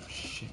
shit.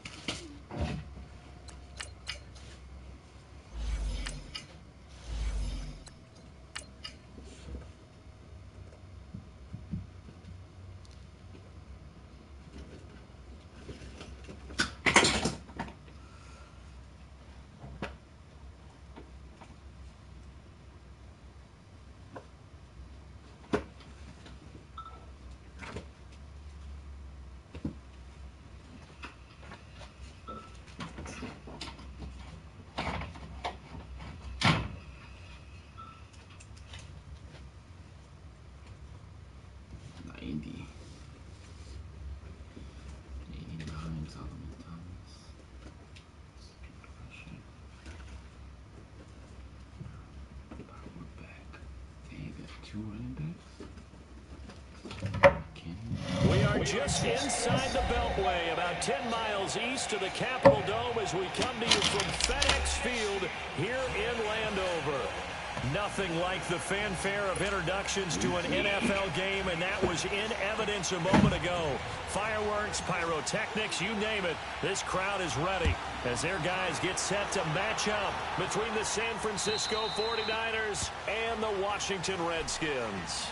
We are just inside the Beltway, about 10 miles east of the Capitol Dome as we come to you from FedEx Field here in Landover. Nothing like the fanfare of introductions to an NFL game, and that was in evidence a moment ago. Fireworks, pyrotechnics, you name it. This crowd is ready as their guys get set to match up between the San Francisco 49ers and the Washington Redskins.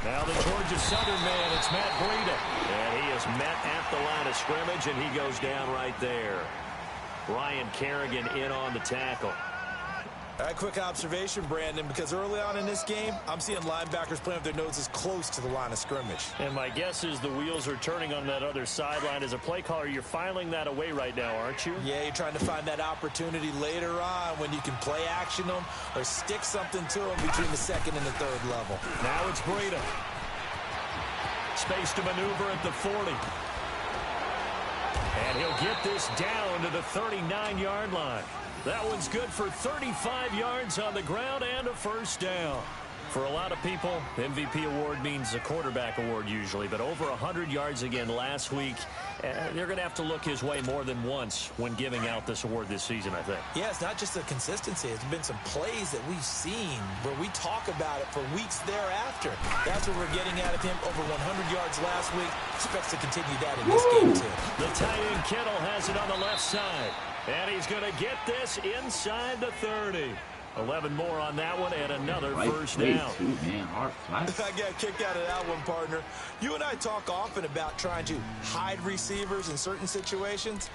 Now the Georgia Southern man, it's Matt Breida. And he is met at the line of scrimmage, and he goes down right there. Ryan Kerrigan in on the tackle. A quick observation, Brandon, because early on in this game, I'm seeing linebackers playing with their noses close to the line of scrimmage. And my guess is the wheels are turning on that other sideline. As a play caller, you're filing that away right now, aren't you? Yeah, you're trying to find that opportunity later on when you can play action them or stick something to them between the second and the third level. Now it's Breida. Space to maneuver at the 40. And he'll get this down to the 39-yard line. That one's good for 35 yards on the ground and a first down. For a lot of people, MVP award means a quarterback award usually, but over 100 yards again last week. They're going to have to look his way more than once when giving out this award this season, I think. Yeah, it's not just the consistency. It's been some plays that we've seen where we talk about it for weeks thereafter. That's what we're getting out of him. Over 100 yards last week. Expects to continue that in this game, too. The tight end Kittle has it on the left side. And he's going to get this inside the 30. 11 more on that one and another first down. I got a kick out of that one, partner. You and I talk often about trying to hide receivers in certain situations,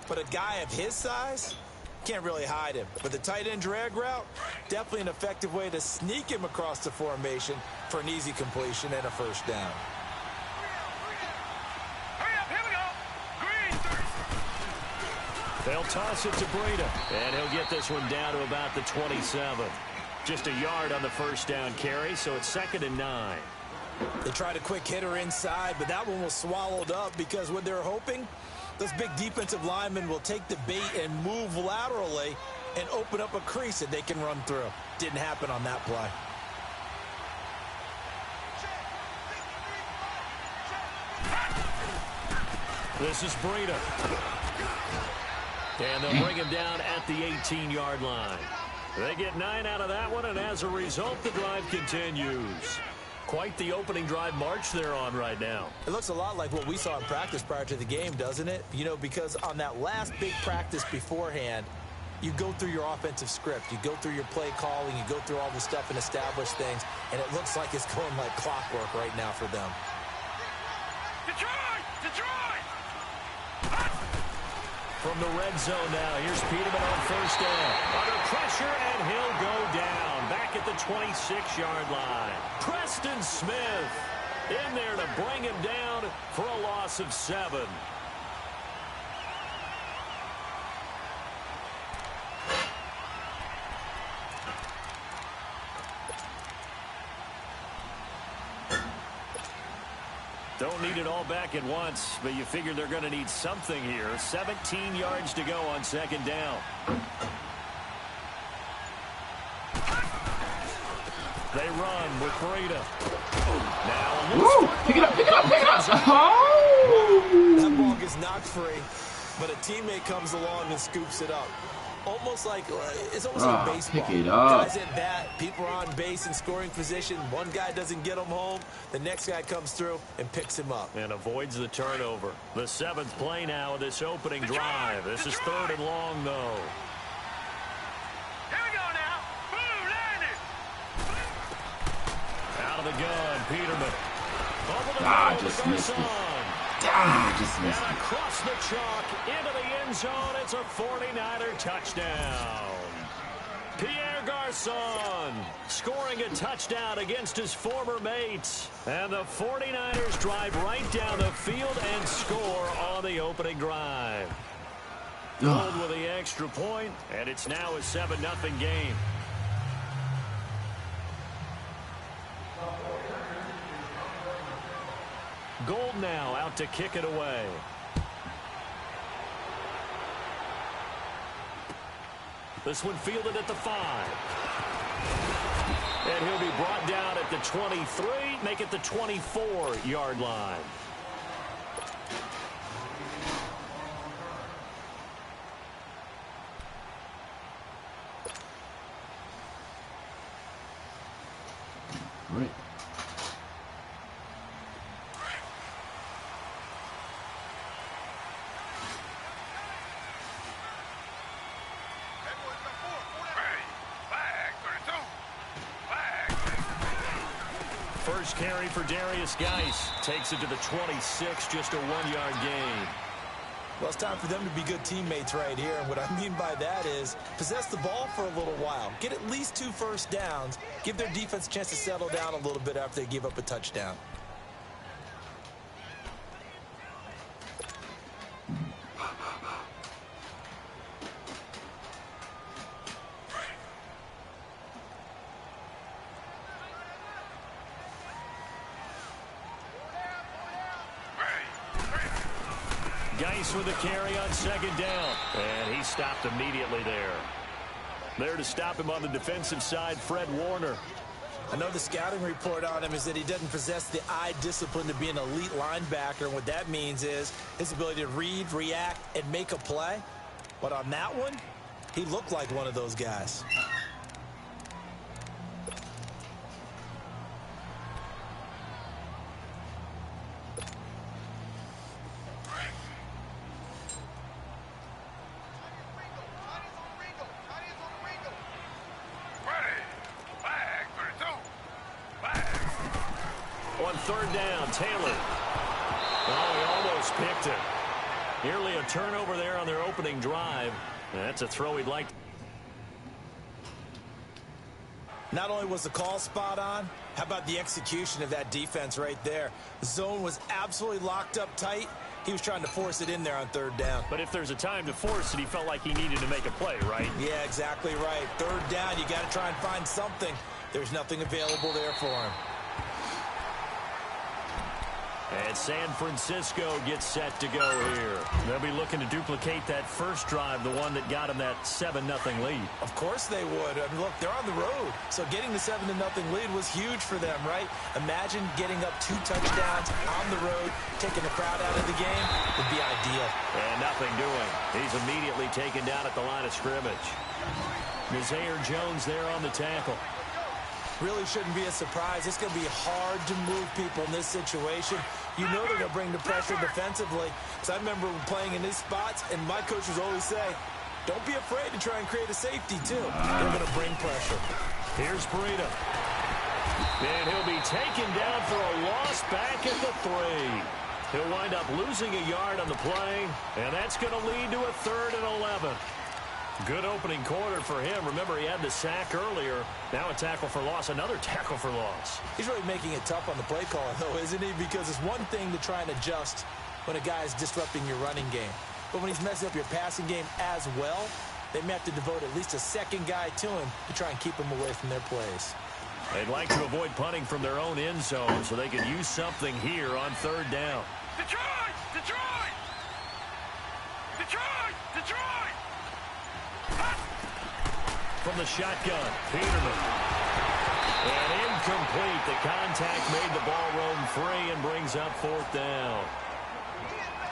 but a guy of his size can't really hide him. But the tight end drag route, definitely an effective way to sneak him across the formation for an easy completion and a first down. They'll toss it to Breida, and he'll get this one down to about the 27. Just a yard on the first down carry, so it's 2nd and 9. They tried a quick hitter inside, but that one was swallowed up because what they're hoping, those big defensive linemen will take the bait and move laterally and open up a crease that they can run through. Didn't happen on that play. This is Breida. And they'll bring him down at the 18-yard line. They get 9 out of that one, and as a result, the drive continues. Quite the opening drive march they're on right now. It looks a lot like what we saw in practice prior to the game, doesn't it? You know, because on that last big practice beforehand, you go through your offensive script. You go through your play calling. You go through all the stuff and establish things, and it looks like it's going like clockwork right now for them. Detroit! Detroit! From the red zone now, here's Peterman on first down. Under pressure, and he'll go down. Back at the 26-yard line. Preston Smith in there to bring him down for a loss of 7. Don't need it all back at once, but you figure they're going to need something here. 17 yards to go on 2nd down. They run with Breida. Now, Woo! Pick it up, pick it up, pick it up! Oh! That ball gets knocked free, but a teammate comes along and scoops it up. Almost like, it's almost like baseball. Pick it up. Guys at bat, people are on base in scoring position. One guy doesn't get him home. The next guy comes through and picks him up. And avoids the turnover. The 7th play now of this opening drive. This is 3rd and long, though. Here we go now. Boom, landed. Out of the gun, Peterman. Just missed it. Just missed And it. across the chalk, into the end zone, it's a 49er touchdown. Pierre Garçon scoring a touchdown against his former mates. And the 49ers drive right down the field and score on the opening drive. Gold with the extra point, and it's now a 7-0 game. Gold now out to kick it away. This one fielded at the 5. And he'll be brought down at the 23, make it the 24-yard line. Right. First carry for Darius Geis. Takes it to the 26, just a 1-yard gain. Well, it's time for them to be good teammates right here. And what I mean by that is possess the ball for a little while. Get at least 2 first downs. Give their defense a chance to settle down a little bit after they give up a touchdown. Geis with a carry on 2nd down. And he stopped immediately there. There to stop him on the defensive side, Fred Warner. I know the scouting report on him is that he doesn't possess the eye discipline to be an elite linebacker. And what that means is his ability to read, react, and make a play. But on that one, he looked like one of those guys. On 3rd down, Taylor. Oh, he almost picked it. Nearly a turnover there on their opening drive. That's a throw he'd like. Not only was the call spot on, how about the execution of that defense right there? The zone was absolutely locked up tight. He was trying to force it in there on 3rd down. But if there's a time to force it, he felt like he needed to make a play, right? Yeah, exactly right. 3rd down, you got to try and find something. There's nothing available there for him. And San Francisco gets set to go here. They'll be looking to duplicate that first drive, the one that got them that 7-0 lead. Of course they would. I mean, look, they're on the road. So getting the 7-0 lead was huge for them, right? Imagine getting up 2 touchdowns on the road, taking the crowd out of the game would be ideal. And nothing doing. He's immediately taken down at the line of scrimmage. Nazaire Jones there on the tackle. Really shouldn't be a surprise. It's going to be hard to move people in this situation. You know they're going to bring the pressure defensively. Because I remember playing in these spots, and my coaches always say, don't be afraid to try and create a safety, too. They're going to bring pressure. Here's Breida. And he'll be taken down for a loss back at the 3. He'll wind up losing a yard on the play, and that's going to lead to a 3rd and 11. Good opening quarter for him. Remember, he had the sack earlier. Now a tackle for loss, another tackle for loss. He's really making it tough on the play call, though, isn't he? Because it's one thing to try and adjust when a guy is disrupting your running game. But when he's messing up your passing game as well, they may have to devote at least a 2nd guy to him to try and keep him away from their plays. They'd like to avoid punting from their own end zone so they can use something here on 3rd down. Detroit! Detroit! Detroit! Detroit! From the shotgun, Peterman. And incomplete. The contact made the ball roam free and brings up 4th down.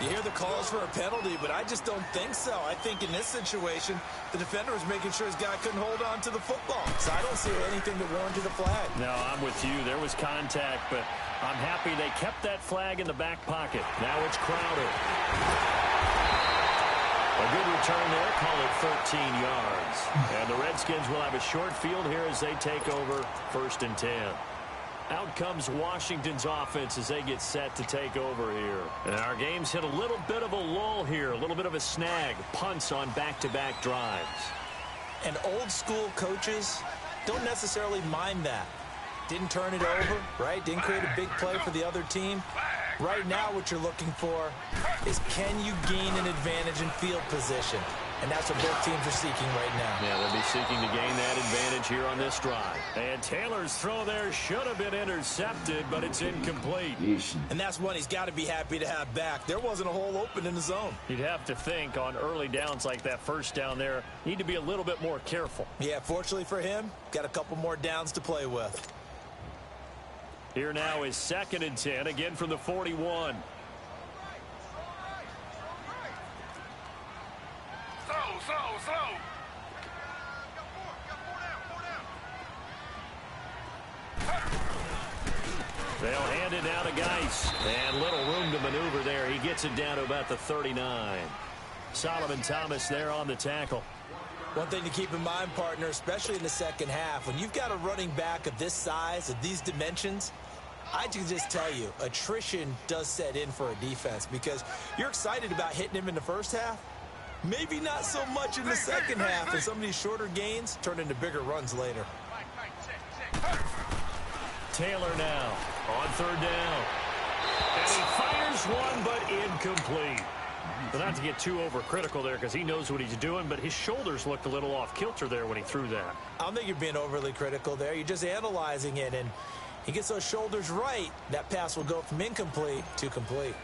You hear the calls for a penalty, but I just don't think so. I think in this situation, the defender was making sure his guy couldn't hold on to the football. So I don't see anything that warranted a flag. No, I'm with you. There was contact, but I'm happy they kept that flag in the back pocket. Now it's Crowder. A good return there. Call it 13 yards. And the Redskins will have a short field here as they take over 1st and 10. Out comes Washington's offense as they get set to take over here. And our game's hit a little bit of a lull here, a little bit of a snag. Punts on back-to-back drives. And old-school coaches don't necessarily mind that. Didn't turn it over, right? Didn't create a big play for the other team. Right now what you're looking for is can you gain an advantage in field position? And that's what both teams are seeking right now. Yeah, they'll be seeking to gain that advantage here on this drive. And Taylor's throw there should have been intercepted, but it's incomplete. And that's one he's got to be happy to have back. There wasn't a hole open in the zone. You'd have to think on early downs like that 1st down there, need to be a little bit more careful. Yeah, fortunately for him, got a couple more downs to play with. Here now is 2nd and 10, again from the 41. Slow. They'll hand it now to Geis. And little room to maneuver there. He gets it down to about the 39. Solomon Thomas there on the tackle. One thing to keep in mind, partner, especially in the second half, when you've got a running back of this size, of these dimensions, I can just tell you, attrition does set in for a defense because you're excited about hitting him in the first half. Maybe not so much in the second half, and some of these shorter gains turn into bigger runs later. Taylor now on 3rd down. And he fires one, but incomplete. But not to get too overcritical there because he knows what he's doing, but his shoulders looked a little off kilter there when he threw that. I don't think you're being overly critical there. You're just analyzing it, and he gets those shoulders right. That pass will go from incomplete to complete.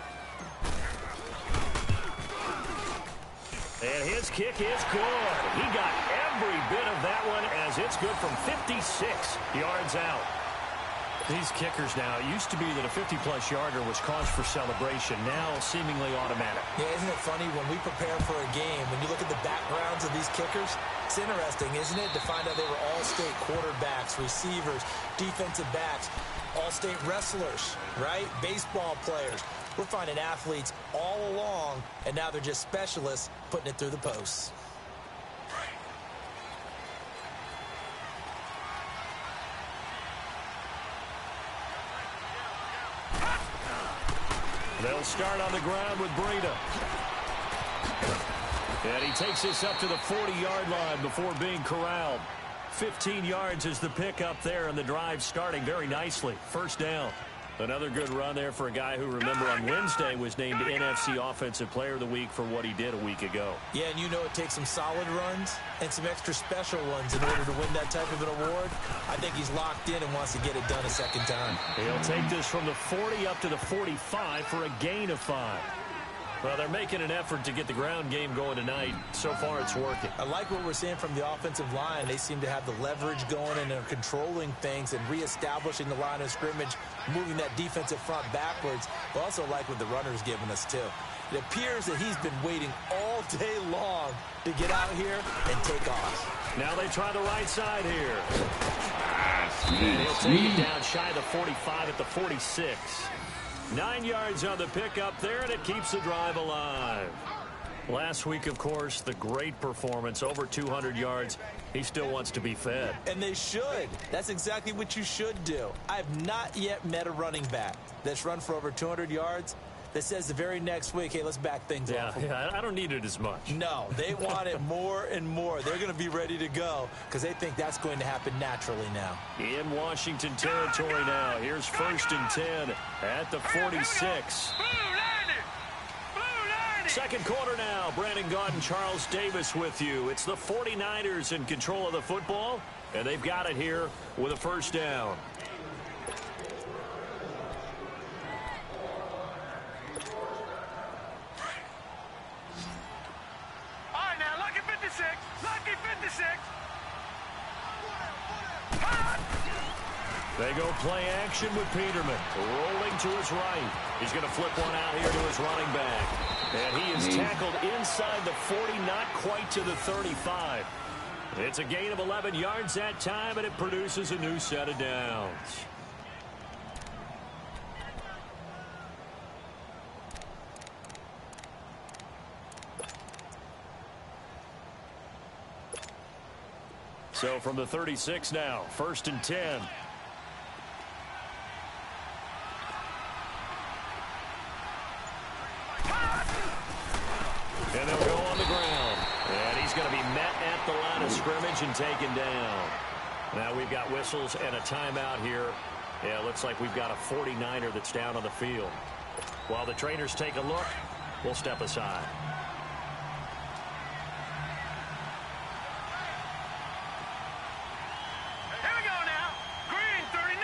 And his kick is good. He got every bit of that one as it's good from 56 yards out. These kickers now, it used to be that a 50-plus yarder was cause for celebration. Now seemingly automatic. Yeah, isn't it funny when we prepare for a game, when you look at the backgrounds of these kickers, it's interesting, isn't it, to find out they were all-state quarterbacks, receivers, defensive backs, all-state wrestlers, right? Baseball players. We're finding athletes all along, and now they're just specialists putting it through the posts. They'll start on the ground with Breida. And he takes this up to the 40-yard line before being corralled. 15 yards is the pickup there, and the drive starting very nicely. 1st down. Another good run there for a guy who, remember, on Wednesday was named NFC Offensive Player of the Week for what he did a week ago. Yeah, and you know it takes some solid runs and some extra special ones in order to win that type of an award. I think he's locked in and wants to get it done a second time. He'll take this from the 40 up to the 45 for a gain of 5. Well, they're making an effort to get the ground game going tonight. So far, it's working. I like what we're seeing from the offensive line. They seem to have the leverage going and they're controlling things and reestablishing the line of scrimmage, moving that defensive front backwards. I also like what the runner's giving us, too. It appears that he's been waiting all day long to get out here and take off. Now they try the right side here. And he'll take it down shy of the 45 at the 46. 9 yards on the pickup there, and it keeps the drive alive. Last week, of course, the great performance, over 200 yards. He still wants to be fed. And they should. That's exactly what you should do. I have not yet met a running back that's run for over 200 yards that says the very next week, hey, let's back things off. Yeah, I don't need it as much. No, they want it more and more. They're going to be ready to go because they think that's going to happen naturally now. In Washington territory now. Here's 1st and 10 at the 46. Second quarter now. Brandon Gaudin, Charles Davis with you. It's the 49ers in control of the football, and they've got it here with a 1st down. They go play action with Peterman. Rolling to his right. He's going to flip one out here to his running back. And he is tackled inside the 40, not quite to the 35. It's a gain of 11 yards that time, and it produces a new set of downs. So from the 36 now, 1st and 10. And they'll go on the ground. And he's going to be met at the line of scrimmage and taken down. Now we've got whistles and a timeout here. Yeah, it looks like we've got a 49er that's down on the field. While the trainers take a look, we'll step aside. Here we go now. Green 39.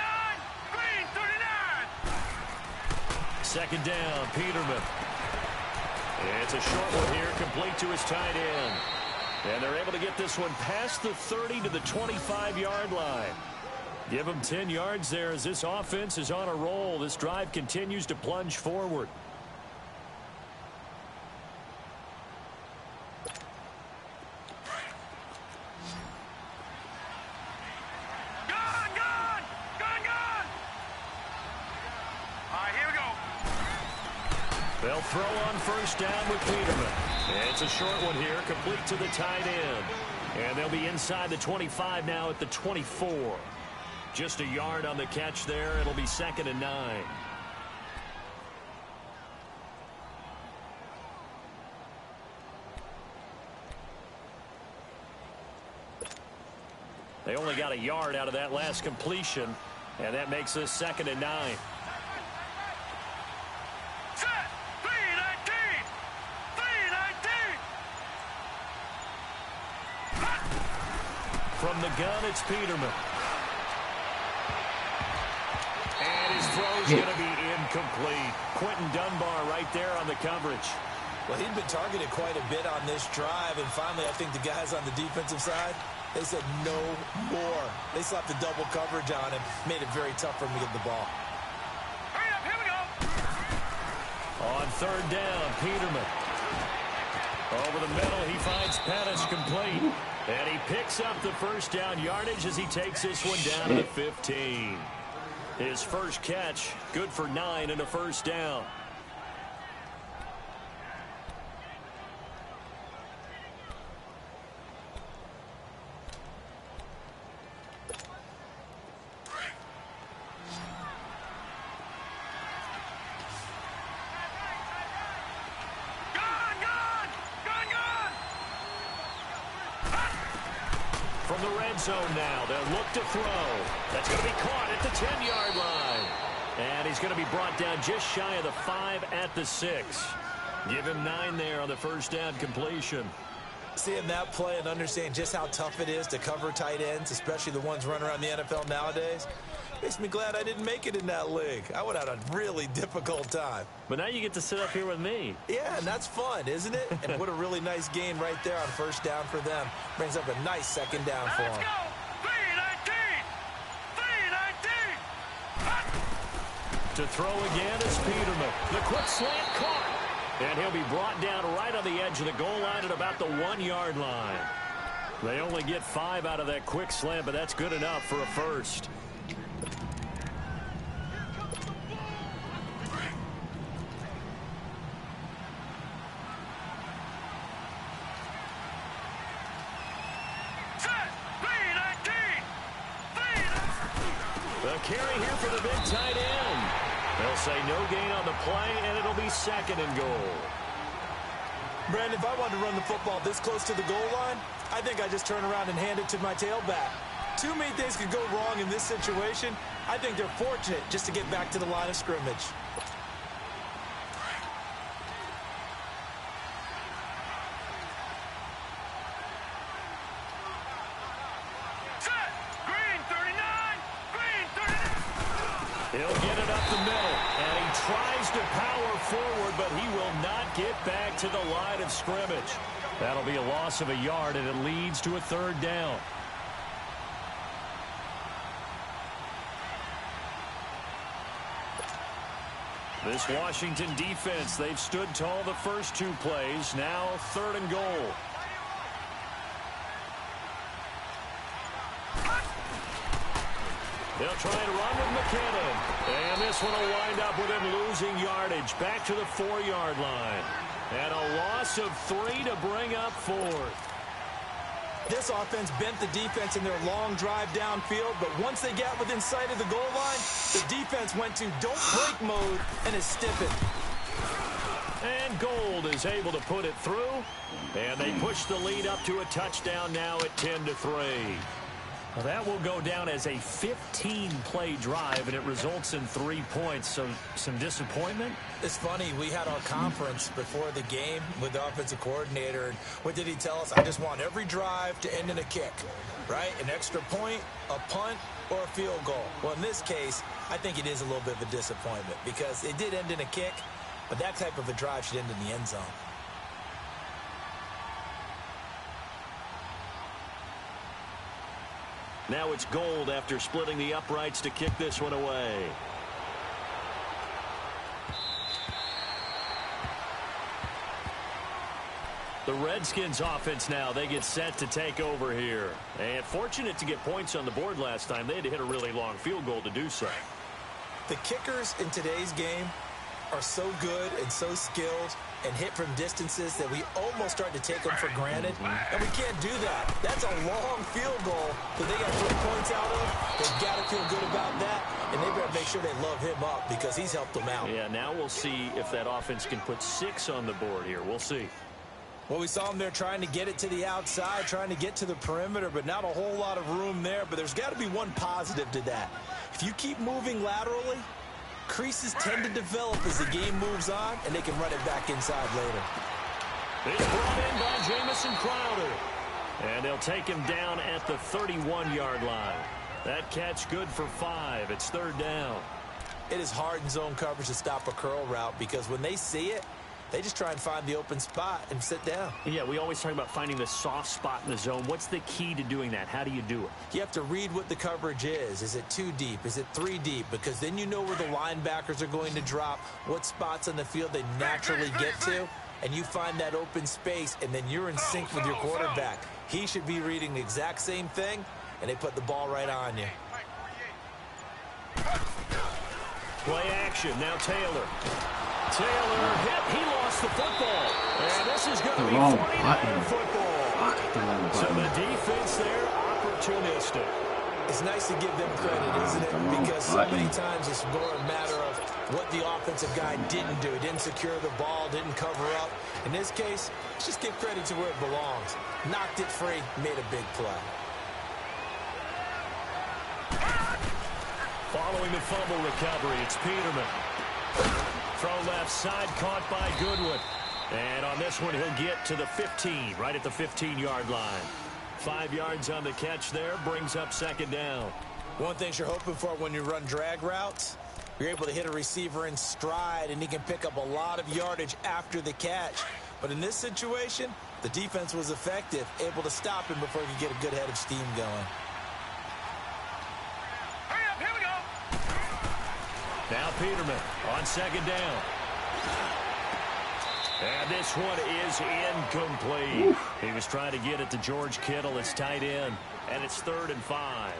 Green 39. Second down, Peterman. It's a short one here, complete to his tight end. And they're able to get this one past the 30 to the 25-yard line. Give them 10 yards there as this offense is on a roll. This drive continues to plunge forward. Gone, gone, gone, gone. All right, here we go. They'll throw on first down with Peterman. It's a short one here, complete to the tight end. And they'll be inside the 25 now at the 24. Just a yard on the catch there. It'll be 2nd and 9. They only got a yard out of that last completion, and that makes this 2nd and 9. Set. 319. 319. From the gun, it's Peterman. And his throw's going to be incomplete. Quentin Dunbar right there on the coverage. Well, he'd been targeted quite a bit on this drive, and finally I think the guys on the defensive side, they said no more. They slapped the double coverage on him, made it very tough for him to get the ball. Hurry up, here we go. On 3rd down, Peterman. Over the middle, he finds Pettis complete. And he picks up the first down yardage as he takes this one down to the 15. His first catch, good for 9 and a first down. From the red zone now, they'll look to throw. That's going to be caught at the 10-yard line. And he's going to be brought down just shy of the 5 at the 6. Give him 9 there on the first down completion. Seeing that play and understanding just how tough it is to cover tight ends, especially the ones running around the NFL nowadays, makes me glad I didn't make it in that league. I would have had a really difficult time. But now you get to sit up here with me. Yeah, and that's fun, isn't it? And what a really nice gain right there on first down for them. Brings up a nice 2nd down for Let's them. go. 319. 319. To throw again is Peterman. The quick slant caught. And he'll be brought down right on the edge of the goal line at about the 1-yard line. They only get 5 out of that quick slant, but that's good enough for a first. The carry here for the big tight end. They'll say no gain on the play, and it'll be 2nd and goal. Brandon, if I wanted to run the football this close to the goal line, I think I just turn around and hand it to my tailback. Too many things could go wrong in this situation. I think they're fortunate just to get back to the line of scrimmage. He'll get it up the middle, and he tries to power forward, but he will not get back to the line of scrimmage. That'll be a loss of a yard, and it leads to a 3rd down. This Washington defense, they've stood tall the first 2 plays. Now 3rd and goal. They'll try and run with McKinnon. And this one will wind up with him losing yardage back to the 4-yard line. And a loss of 3 to bring up 4th. This offense bent the defense in their long drive downfield, but once they got within sight of the goal line, the defense went to don't break mode and is stiffened. And Gold is able to put it through, and they push the lead up to a touchdown now at 10-3. Well, that will go down as a 15-play drive, and it results in 3 points. So some disappointment? It's funny, we had our conference before the game with the offensive coordinator, and what did he tell us? I just want every drive to end in a kick, right? An extra point, a punt, or a field goal. Well, in this case, I think it is a little bit of a disappointment because it did end in a kick, but that type of a drive should end in the end zone. Now it's Gold after splitting the uprights to kick this one away. The Redskins offense now, they get set to take over here. And fortunate to get points on the board last time. They had to hit a really long field goal to do so. The kickers in today's game are so good and so skilled and hit from distances that we almost start to take them for granted. And we can't do that. That's a long field goal that they got 3 points out of. They've got to feel good about that, and they better make sure they love him up because he's helped them out. Yeah, now we'll see if that offense can put 6 on the board here. We'll see. Well, we saw them there trying to get it to the outside, trying to get to the perimeter, but not a whole lot of room there. But there's got to be one positive to that. If you keep moving laterally, creases tend to develop as the game moves on, and they can run it back inside later. It's brought in by Jamison Crowder. And they'll take him down at the 31-yard line. That catch good for 5. It's 3rd down. It is hard in zone coverage to stop a curl route because when they see it, they just try and find the open spot and sit down. Yeah, we always talk about finding the soft spot in the zone. What's the key to doing that? How do you do it? You have to read what the coverage is. Is it 2 deep? Is it 3 deep? Because then you know where the linebackers are going to drop, what spots on the field they naturally get to, and you find that open space, and then you're in sync with your quarterback. He should be reading the exact same thing, and they put the ball right on you. Play action. Now Taylor. Taylor hit. He lost the football. And this is going to be 49er football. So the defense there, opportunistic. It's nice to give them credit, isn't it? Because so many times it's more a matter of what the offensive guy didn't do. Didn't secure the ball, didn't cover up. In this case, let's just give credit to where it belongs. Knocked it free, made a big play. Following the fumble recovery, it's Peterman. Throw left side, caught by Goodwin. And on this one, he'll get to the 15, right at the 15-yard line. 5 yards on the catch there, brings up 2nd down. One thing you're hoping for when you run drag routes, you're able to hit a receiver in stride, and he can pick up a lot of yardage after the catch. But in this situation, the defense was effective, able to stop him before he could get a good head of steam going. Now Peterman on 2nd down. And this one is incomplete. He was trying to get it to George Kittle, his tight end, and it's 3rd and 5.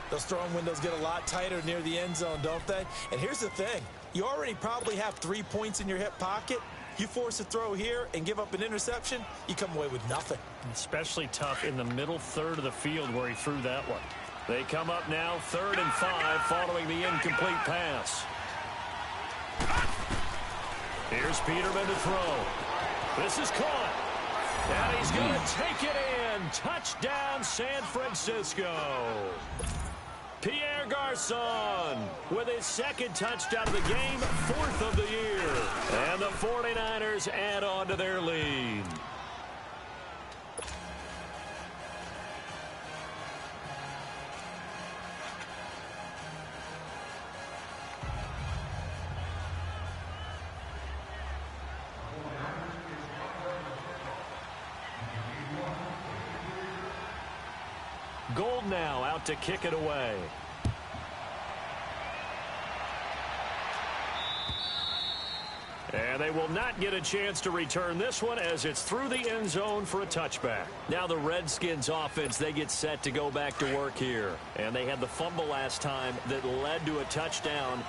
Those throwing windows get a lot tighter near the end zone, don't they? And here's the thing. You already probably have 3 points in your hip pocket. You force a throw here and give up an interception, you come away with nothing. Especially tough in the middle third of the field where he threw that one. They come up now 3rd and 5 following the incomplete pass. Here's Peterman to throw. This is caught. And he's going to take it in. Touchdown, San Francisco. Pierre Garçon with his 2nd touchdown of the game, 4th of the year. And the 49ers add on to their lead. Gold now out to kick it away. And they will not get a chance to return this one as it's through the end zone for a touchback. Now the Redskins offense, they get set to go back to work here. And they had the fumble last time that led to a touchdown.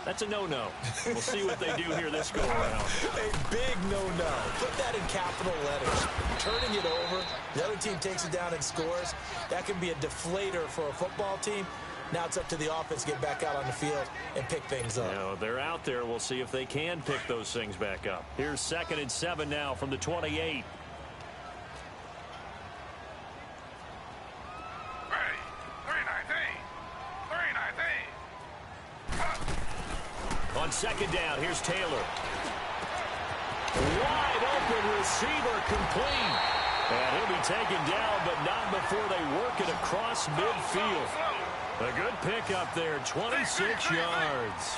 That's a no-no. We'll see what they do here this go-around. A big no-no. Put that in capital letters. Turning it over, the other team takes it down and scores. That can be a deflator for a football team. Now it's up to the offense to get back out on the field and pick things up. You know, they're out there. We'll see if they can pick those things back up. Here's 2nd and 7 now from the 28. Ready. 319. 319. On 2nd down, here's Taylor. Wide open receiver complete. And he'll be taken down, but not before they work it across midfield. A good pickup there, 26 yards.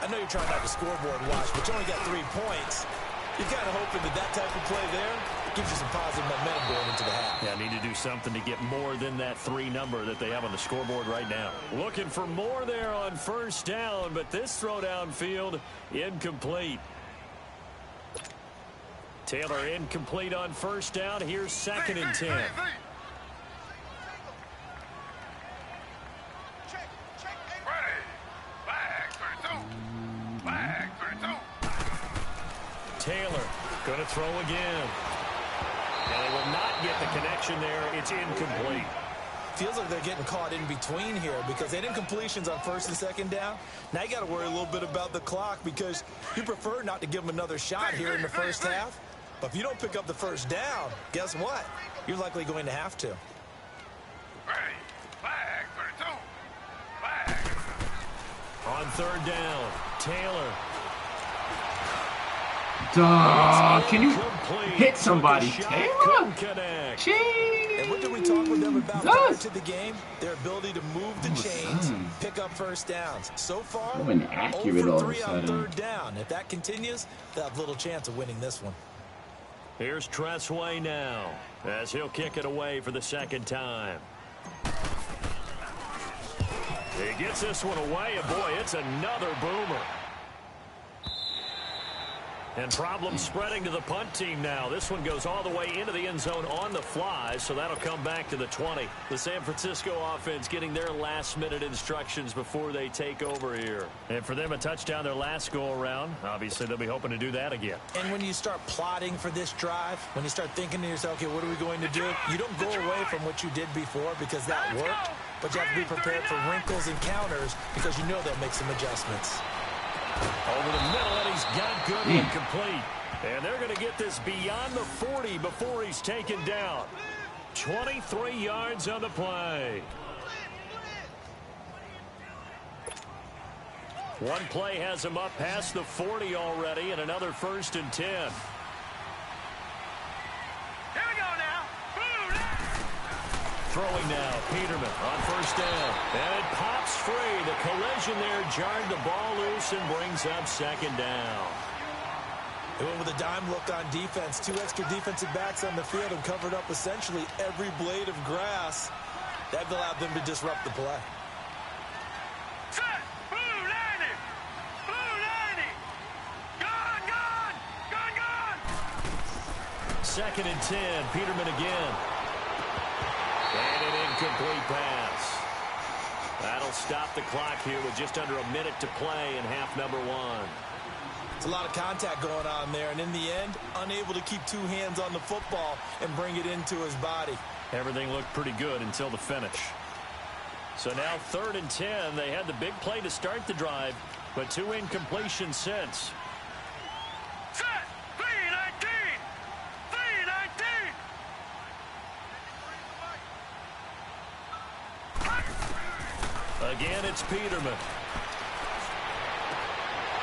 I know you're trying not to scoreboard watch, but you only got 3 points. You're kind of hoping that type of play there gives you some positive momentum going into the half. Yeah, need to do something to get more than that 3 number that they have on the scoreboard right now. Looking for more there on 1st down, but this throw downfield incomplete. Taylor incomplete on 1st down. Here's 2nd and 10. Taylor going to throw again. And they will not get the connection there. It's incomplete. Feels like they're getting caught in between here because they had incompletions on 1st and 2nd down. Now you got to worry a little bit about the clock because you prefer not to give them another shot here in the 1st half. But if you don't pick up the 1st down, guess what? You're likely going to have to. Ready. Flag. 32. Flag. On 3rd down, Taylor. Duh, can you hit somebody, Taylor? Jeez. And what did we talk with them about prior to the game? Their ability to move the chains, pick up 1st downs. So far, over 3 on 3rd down. If that continues, they'll have little chance of winning this one. Here's Tressway now as he'll kick it away for the 2nd time. He gets this one away, and boy, it's another boomer. And problems spreading to the punt team now. This one goes all the way into the end zone on the fly, so that'll come back to the 20. The San Francisco offense getting their last-minute instructions before they take over here. And for them, a touchdown their last go-around. Obviously, they'll be hoping to do that again. And when you start plotting for this drive, when you start thinking to yourself, okay, what are we going to do? You don't go away from what you did before because that worked, but you have to be prepared for wrinkles and counters because you know they'll make some adjustments. Over the middle, and he's got good and complete. And they're going to get this beyond the 40 before he's taken down. 23 yards on the play. One play has him up past the 40 already, and another 1st and 10. Here we go now. Throwing now, Peterman on 1st down. And it pops free. The collision there jarred the ball loose and brings up 2nd down. They went with a dime look on defense. 2 extra defensive backs on the field and covered up essentially every blade of grass. That allowed them to disrupt the play. Set. Blue 90. Blue 90. Gone. 2nd and 10. Peterman again. And an incomplete pass. That'll stop the clock here with just under a minute to play in half number 1. It's a lot of contact going on there, and in the end, unable to keep 2 hands on the football and bring it into his body. Everything looked pretty good until the finish. So now 3rd and 10. They had the big play to start the drive, but 2 incompletions since. Set. 319. 319. Again, it's Peterman.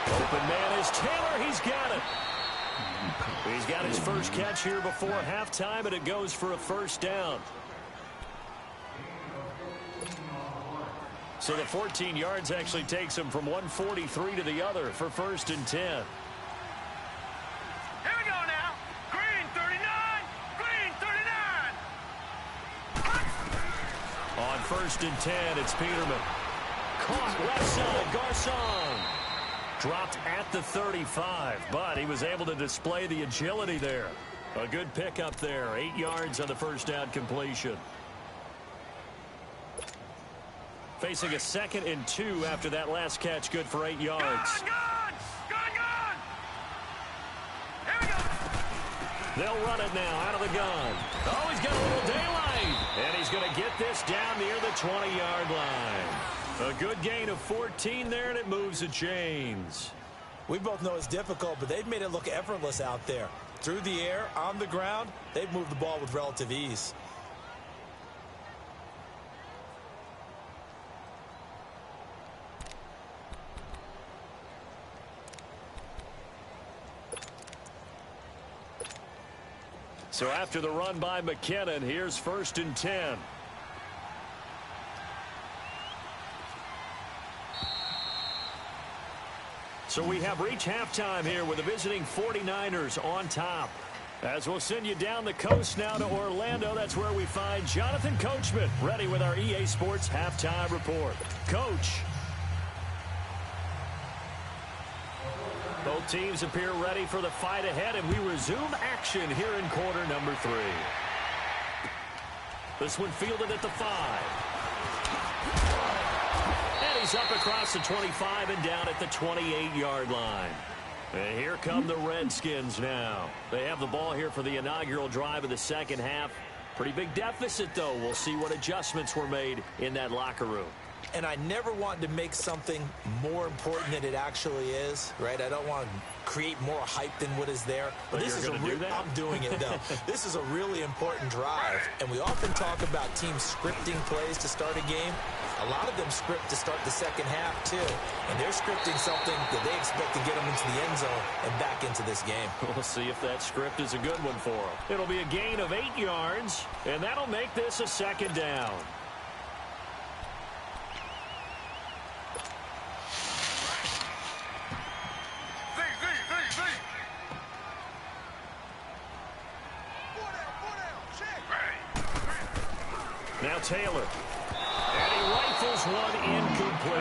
Open man is Taylor. He's got it. He's got his first catch here before halftime, and it goes for a 1st down. So the 14 yards actually takes him from 143 to the other for 1st and 10. Here we go now. Green 39. Green 39. On 1st and 10, it's Peterman. Caught left side, Garcon. Dropped at the 35, but he was able to display the agility there. A good pickup there. 8 yards on the first down completion. Facing a 2nd and 2 after that last catch. Good for 8 yards. Gun! Here we go. They'll run it now out of the gun. Oh, he's got a little daylight. And he's going to get this down near the 20-yard line. A good gain of 14 there, and it moves the chains. We both know it's difficult, but they've made it look effortless out there. Through the air, on the ground, they've moved the ball with relative ease. So after the run by McKinnon, here's 1st and 10. So we have reached halftime here with the visiting 49ers on top. As we'll send you down the coast now to Orlando, that's where we find Jonathan Coachman ready with our EA Sports Halftime Report. Coach. Both teams appear ready for the fight ahead, and we resume action here in quarter number 3. This one fielded at the 5. And he's up across the 25 and down at the 28-yard line. And here come the Redskins now. They have the ball here for the inaugural drive of the second half. Pretty big deficit, though. We'll see what adjustments were made in that locker room. And I never want to make something more important than it actually is, right? I don't want to create more hype than what is there. But this is I'm doing it, though. This is a really important drive. And we often talk about teams scripting plays to start a game. A lot of them script to start the second half, too. And they're scripting something that they expect to get them into the end zone and back into this game. We'll see if that script is a good one for them. It'll be a gain of 8 yards, and that'll make this a 2nd down. Now Taylor. And he rifles one incomplete.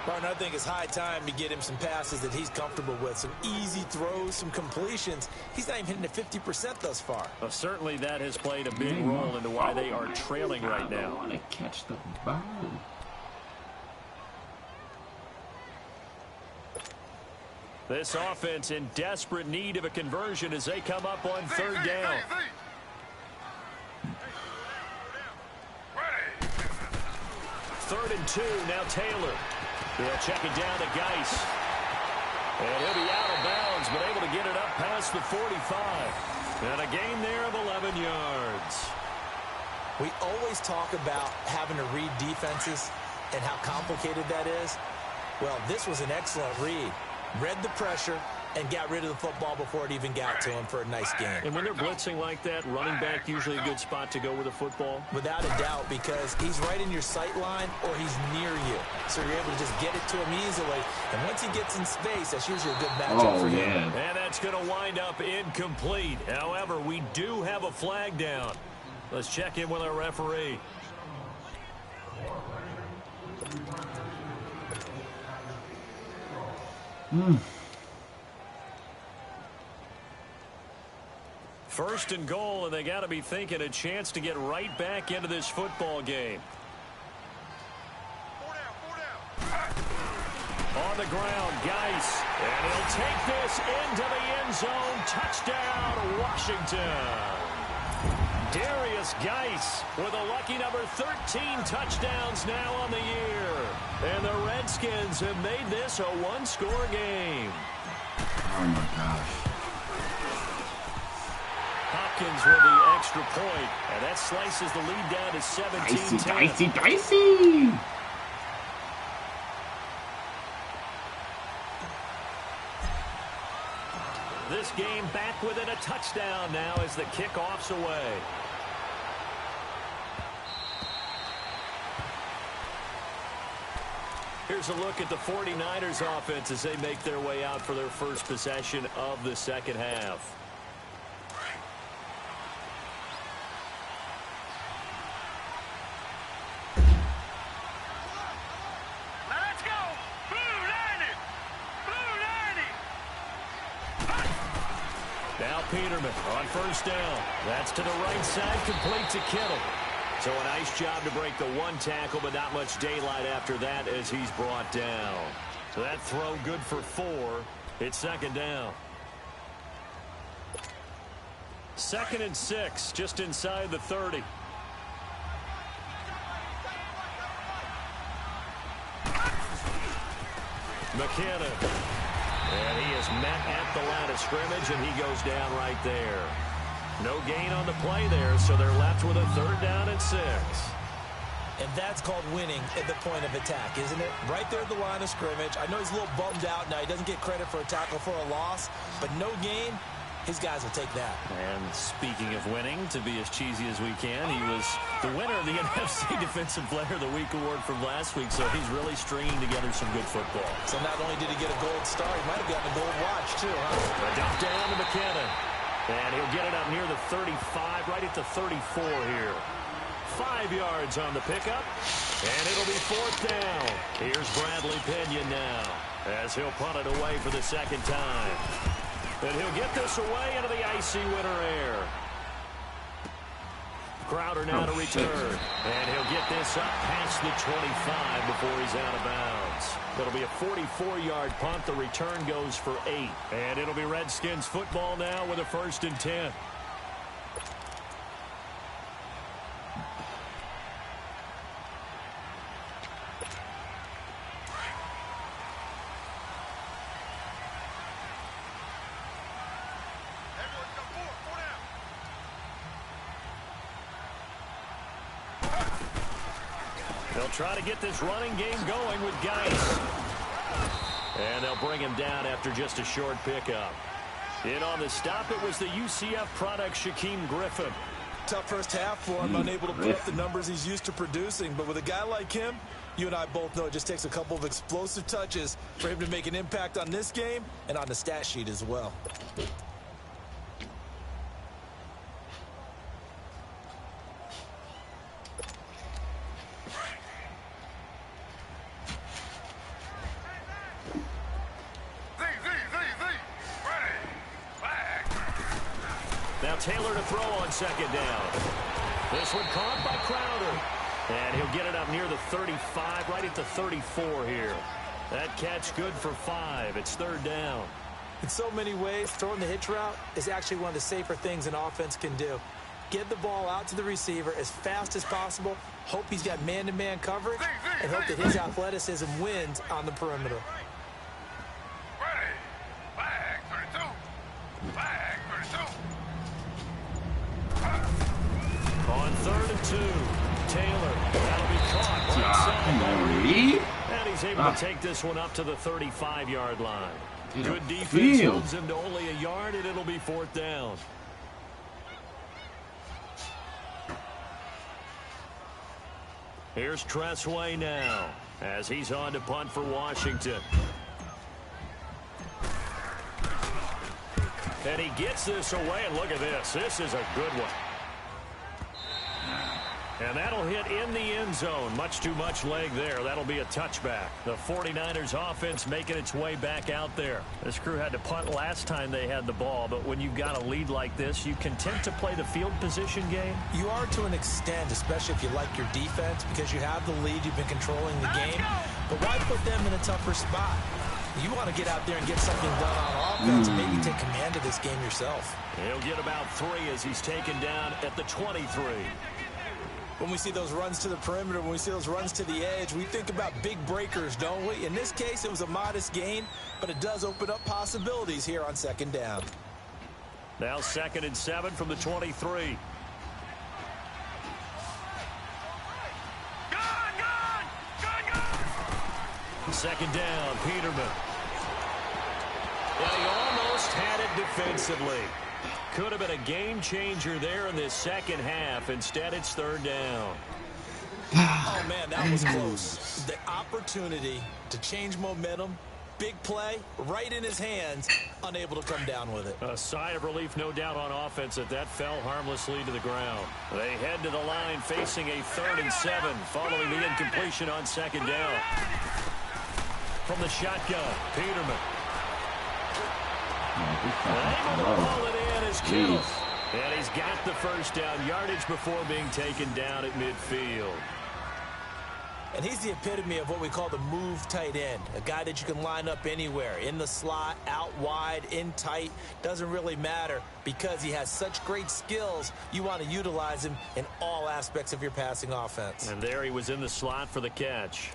Partner, I think it's high time to get him some passes that he's comfortable with. Some easy throws, some completions. He's not even hitting at 50% thus far. Well, certainly that has played a big role into why they are trailing right now. I want to catch the ball. This offense in desperate need of a conversion as they come up on 3rd down. Third and 2, now Taylor. They'll check it down to Geis. And he'll be out of bounds, but able to get it up past the 45. And a gain there of 11 yards. We always talk about having to read defenses and how complicated that is. Well, this was an excellent read. Read the pressure and got rid of the football before it even got to him for a nice game. And when they're blitzing like that, running back usually a good spot to go with a football? Without a doubt, because he's right in your sight line or he's near you. So you're able to just get it to him easily. And once he gets in space, that's usually a good matchup for him. And that's going to wind up incomplete. However, we do have a flag down. Let's check in with our referee. First and goal, and they got to be thinking a chance to get right back into this football game. On the ground, Geis, and he'll take this into the end zone. Touchdown, Washington. Darius Geis with a lucky number 13 touchdowns now on the year. And the Redskins have made this a one-score game. Oh, my gosh. Hopkins with the extra point, and that slices the lead down to 17-10. Dicey. This game back within a touchdown now as the kickoff's away. Here's a look at the 49ers offense as they make their way out for their first possession of the second half. Let's go. Blue Lightning. Now Peterman on first down. That's to the right side, complete to Kittle. So a nice job to break the one tackle, but not much daylight after that as he's brought down. So that throw good for 4. It's second down. 2nd and 6, just inside the 30. McKinnon. And he is met at the line of scrimmage, and he goes down right there. No gain on the play there, so they're left with a 3rd down and 6. And that's called winning at the point of attack, isn't it? Right there at the line of scrimmage. I know he's a little bummed out now. He doesn't get credit for a tackle for a loss, but no gain, his guys will take that. And speaking of winning, to be as cheesy as we can, he was the winner of the NFC Defensive Player of the Week award from last week, so he's really stringing together some good football. So not only did he get a gold star, he might have gotten a gold watch too, huh? A dump down to McKinnon. And he'll get it up near the 35, right at the 34 here. 5 yards on the pickup, and it'll be 4th down. Here's Bradley Pena now, as he'll punt it away for the 2nd time. And he'll get this away into the icy winter air. Crowder now to return, and he'll get this up past the 25 before he's out of bounds. It'll be a 44-yard punt. The return goes for 8. And it'll be Redskins football now with a 1st and 10. They'll try to get this running game going with Geis. And they'll bring him down after just a short pickup. In on the stop, it was the UCF product, Shaquem Griffin. Tough first half for him, unable to put up the numbers he's used to producing. But with a guy like him, you and I both know it just takes a couple of explosive touches for him to make an impact on this game and on the stat sheet as well. Now Taylor to throw on 2nd down. This one caught by Crowder. And he'll get it up near the 35, right at the 34 here. That catch good for 5. It's 3rd down. In so many ways, throwing the hitch route is actually one of the safer things an offense can do. Get the ball out to the receiver as fast as possible, hope he's got man-to-man coverage, and hope that his athleticism wins on the perimeter. On 3rd and 2, Taylor, that'll be caught. And he's able to take this one up to the 35-yard line. Good defense holds him to only a yard, and it'll be 4th down. Here's Tressway now, as he's on to punt for Washington. And he gets this away, and look at this. This is a good one. And that'll hit in the end zone. Much too much leg there. That'll be a touchback. The 49ers offense making its way back out there. This crew had to punt last time they had the ball, but when you've got a lead like this, you content to play the field position game? You are to an extent, especially if you like your defense, because you have the lead, you've been controlling the game. But why put them in a tougher spot? You want to get out there and get something done on offense and maybe take command of this game yourself. He'll get about 3 as he's taken down at the 23. When we see those runs to the perimeter, when we see those runs to the edge, we think about big breakers, don't we? In this case, it was a modest gain, but it does open up possibilities here on 2nd down. Now 2nd and 7 from the 23. Second down, Peterman. And he almost had it defensively. Could have been a game changer there in this second half. Instead, it's 3rd down. Oh, man, that was close. The opportunity to change momentum, big play, right in his hands, unable to come down with it. A sigh of relief, no doubt, on offense that fell harmlessly to the ground. They head to the line facing a 3rd and 7 following the incompletion on 2nd down. From the shotgun, Peterman. Able to haul it in as Kittle. And he's got the first down yardage before being taken down at midfield. And he's the epitome of what we call the move tight end. A guy that you can line up anywhere. In the slot, out wide, in tight. Doesn't really matter because he has such great skills. You want to utilize him in all aspects of your passing offense. And there he was in the slot for the catch.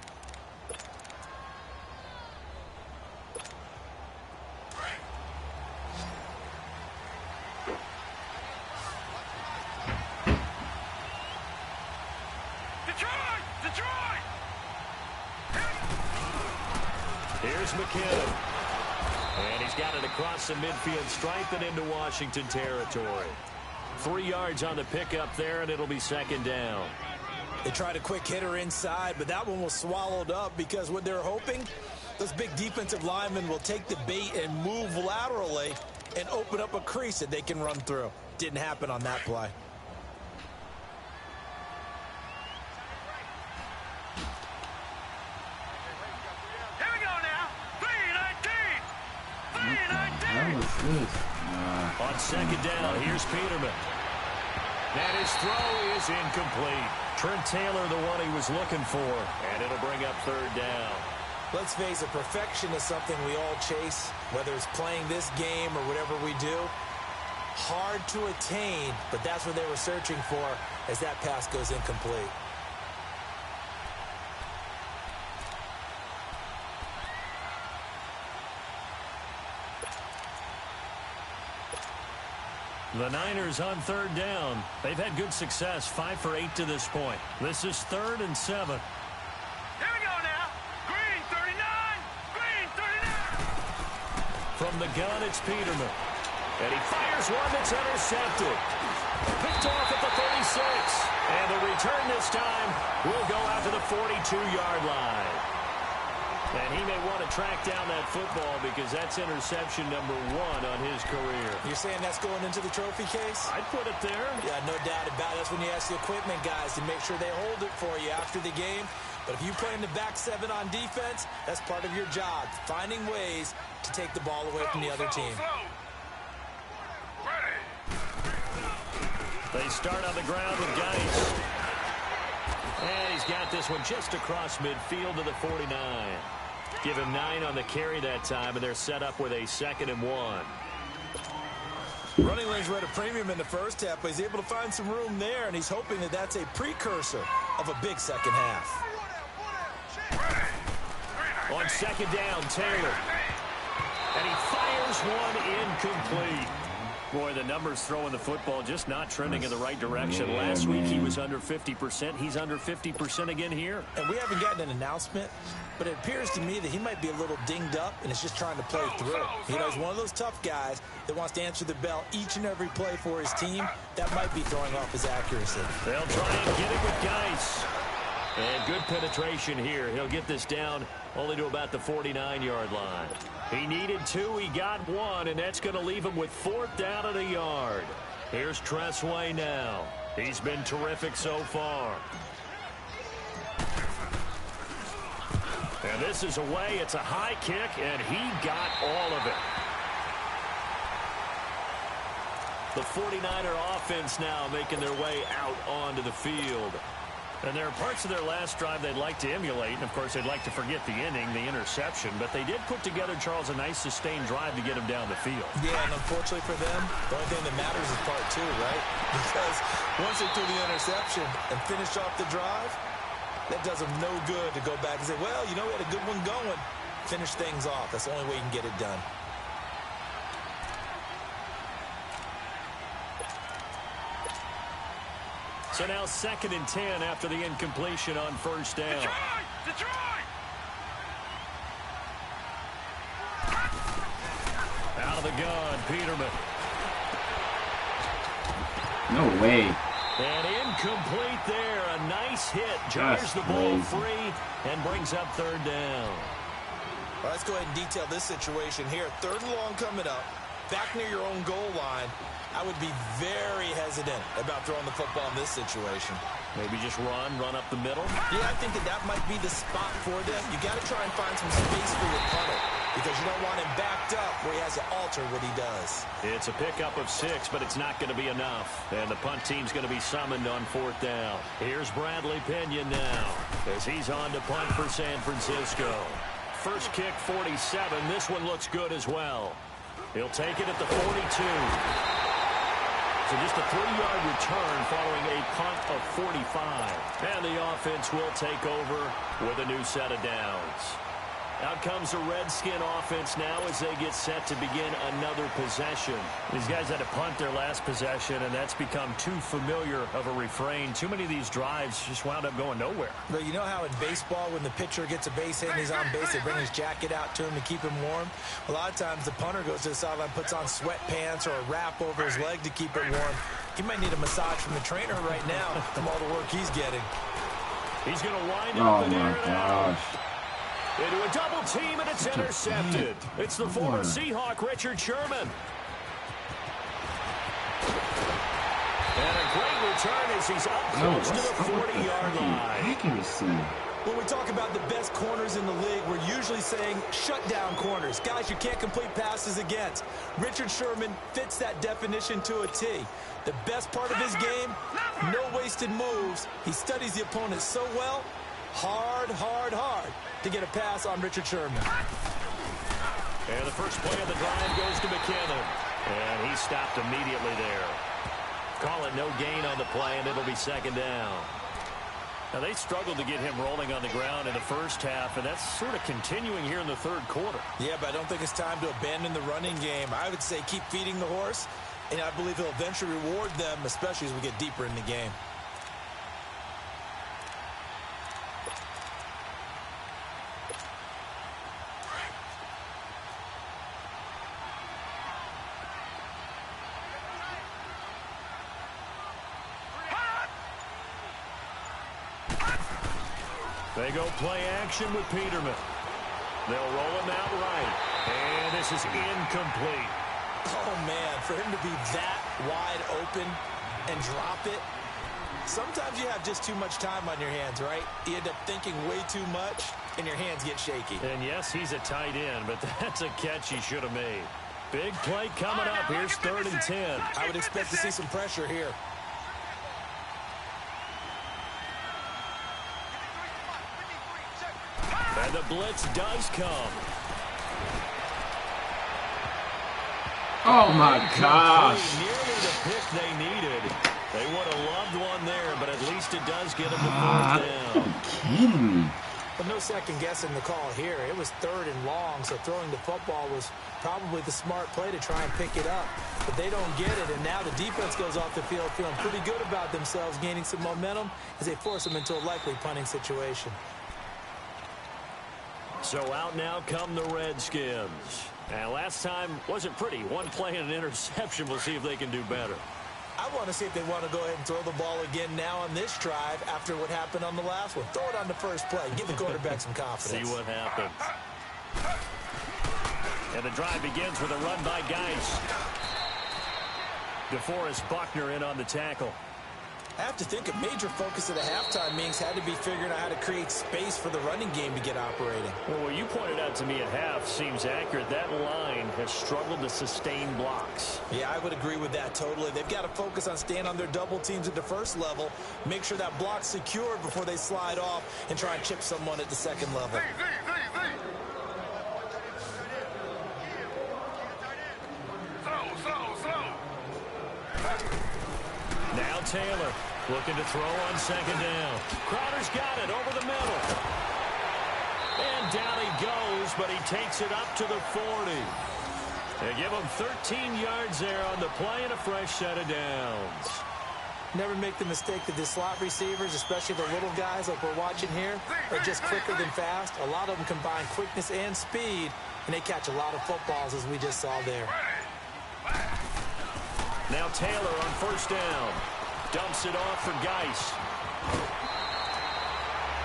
Here's McKinnon. And he's got it across the midfield stripe and into Washington territory. 3 yards on the pickup there, and it'll be second down. They tried a quick hitter inside, but that one was swallowed up because what they're hoping, those big defensive linemen will take the bait and move laterally and open up a crease that they can run through. Didn't happen on that play. On second down, here's Peterman. And his throw is incomplete. Trent Taylor, the one he was looking for, and it'll bring up third down. Let's face it, perfection is something we all chase, whether it's playing this game or whatever we do. Hard to attain, but that's what they were searching for as that pass goes incomplete. The Niners on third down. They've had good success, 5 for 8 to this point. This is 3rd and 7. Here we go now. Green 39. Green 39. From the gun, it's Peterman. And he fires one that's intercepted. Picked off at the 36. And the return this time will go out to the 42-yard line. And he may want to track down that football because that's interception number 1 on his career. You're saying that's going into the trophy case? I'd put it there. Yeah, no doubt about it. That's when you ask the equipment guys to make sure they hold it for you after the game. But if you play in the back 7 on defense, that's part of your job, finding ways to take the ball away from the other team. They start on the ground with Geis. And he's got this one just across midfield to the 49. Give him 9 on the carry that time, and they're set up with a 2nd and 1. Running lanes were at a premium in the first half, but he's able to find some room there, and he's hoping that that's a precursor of a big second half. On second down, Taylor. And he fires one incomplete. Boy, the numbers throwing the football just not trending in the right direction. Last week he was under 50%. He's under 50% again here. And we haven't gotten an announcement, but it appears to me that he might be a little dinged up and is just trying to play through. You know, he's one of those tough guys that wants to answer the bell each and every play for his team. That might be throwing off his accuracy. They'll try and get it with Geis. And good penetration here. He'll get this down only to about the 49-yard line. He needed 2, he got 1, and that's going to leave him with 4th down at a yard. Here's Tressway now. He's been terrific so far. And this is away. It's a high kick, and he got all of it. The 49er offense now making their way out onto the field. And there are parts of their last drive they'd like to emulate. And, of course, they'd like to forget the inning, the interception. But they did put together, Charles, a nice sustained drive to get him down the field. Yeah, and unfortunately for them, the only thing that matters is part 2, right? Because once they threw the interception and finished off the drive, that does them no good to go back and say, well, you know, we had a good one going. Finish things off. That's the only way you can get it done. So now 2nd and 10 after the incompletion on first down. Detroit! Out of the gun, Peterman. No way. And incomplete there. A nice hit. Jars the ball free and brings up 3rd down. Well, let's go ahead and detail this situation here. 3rd and long coming up. Back near your own goal line. I would be very hesitant about throwing the football in this situation. Maybe just run up the middle. Yeah, I think that might be the spot for them. You got to try and find some space for your punter because because you don't want him backed up where he has to alter what he does. It's a pickup of 6, but it's not going to be enough. And the punt team's going to be summoned on 4th down. Here's Bradley Pinion now as he's on to punt for San Francisco. First kick, 47. This one looks good as well. He'll take it at the 42. So just a 3-yard return following a punt of 45. And the offense will take over with a new set of downs. Out comes the Redskin offense now as they get set to begin another possession. These guys had to punt their last possession, and that's become too familiar of a refrain. Too many of these drives just wound up going nowhere. But you know how in baseball, when the pitcher gets a base hit and he's on base, they bring his jacket out to him to keep him warm? A lot of times the punter goes to the sideline, puts on sweatpants or a wrap over his leg to keep it warm. He might need a massage from the trainer right now from all the work he's getting. He's going to wind up Oh, my gosh. Into a double team, and it's intercepted. It's the former Seahawk, Richard Sherman. And a great return as he's up close to the 40-yard line. Accuracy. When we talk about the best corners in the league, we're usually saying shutdown corners, guys you can't complete passes against. Richard Sherman fits that definition to a T. The best part of his game, no wasted moves. He studies the opponent so well, hard to get a pass on Richard Sherman. And the first play of the drive goes to McKinnon. And he stopped immediately there. Call it no gain on the play, and it'll be 2nd down. Now, they struggled to get him rolling on the ground in the first half, and that's sort of continuing here in the 3rd quarter. Yeah, but I don't think it's time to abandon the running game. I would say keep feeding the horse, and I believe he'll eventually reward them, especially as we get deeper in the game. They go play action with Peterman. They'll roll him out right. And this is incomplete. Oh, man, for him to be that wide open and drop it. Sometimes you have just too much time on your hands, right? You end up thinking way too much, and your hands get shaky. And, yes, he's a tight end, but that's a catch he should have made. Big play coming up. Here's 3rd and 10. I would expect to see some pressure here. And the blitz does come. Oh, my gosh. Nearly the pick they needed. They would have loved one there, but at least it does get them to 4th down. Are you kidding me? But no second guessing the call here. It was 3rd and long, so throwing the football was probably the smart play to try and pick it up. But they don't get it, and now the defense goes off the field feeling pretty good about themselves, gaining some momentum as they force them into a likely punting situation. So out now come the Redskins. And last time wasn't pretty. One play and an interception. We'll see if they can do better. I want to see if they want to go ahead and throw the ball again now on this drive after what happened on the last one. Throw it on the first play. Give the quarterback some confidence. See what happens. And the drive begins with a run by Geis. DeForest Buckner in on the tackle. I have to think a major focus of the halftime meetings had to be figuring out how to create space for the running game to get operating. Well, what you pointed out to me at half seems accurate. That line has struggled to sustain blocks. Yeah, I would agree with that totally. They've got to focus on staying on their double teams at the first level, make sure that block's secured before they slide off and try and chip someone at the second level. Now Taylor looking to throw on 2nd down. Crowder's got it over the middle. And down he goes, but he takes it up to the 40. They give him 13 yards there on the play and a fresh set of downs. Never make the mistake that the slot receivers, especially the little guys like we're watching here, are just quicker than fast. A lot of them combine quickness and speed, and they catch a lot of footballs, as we just saw there. Now Taylor on 1st down. Dumps it off for Geis.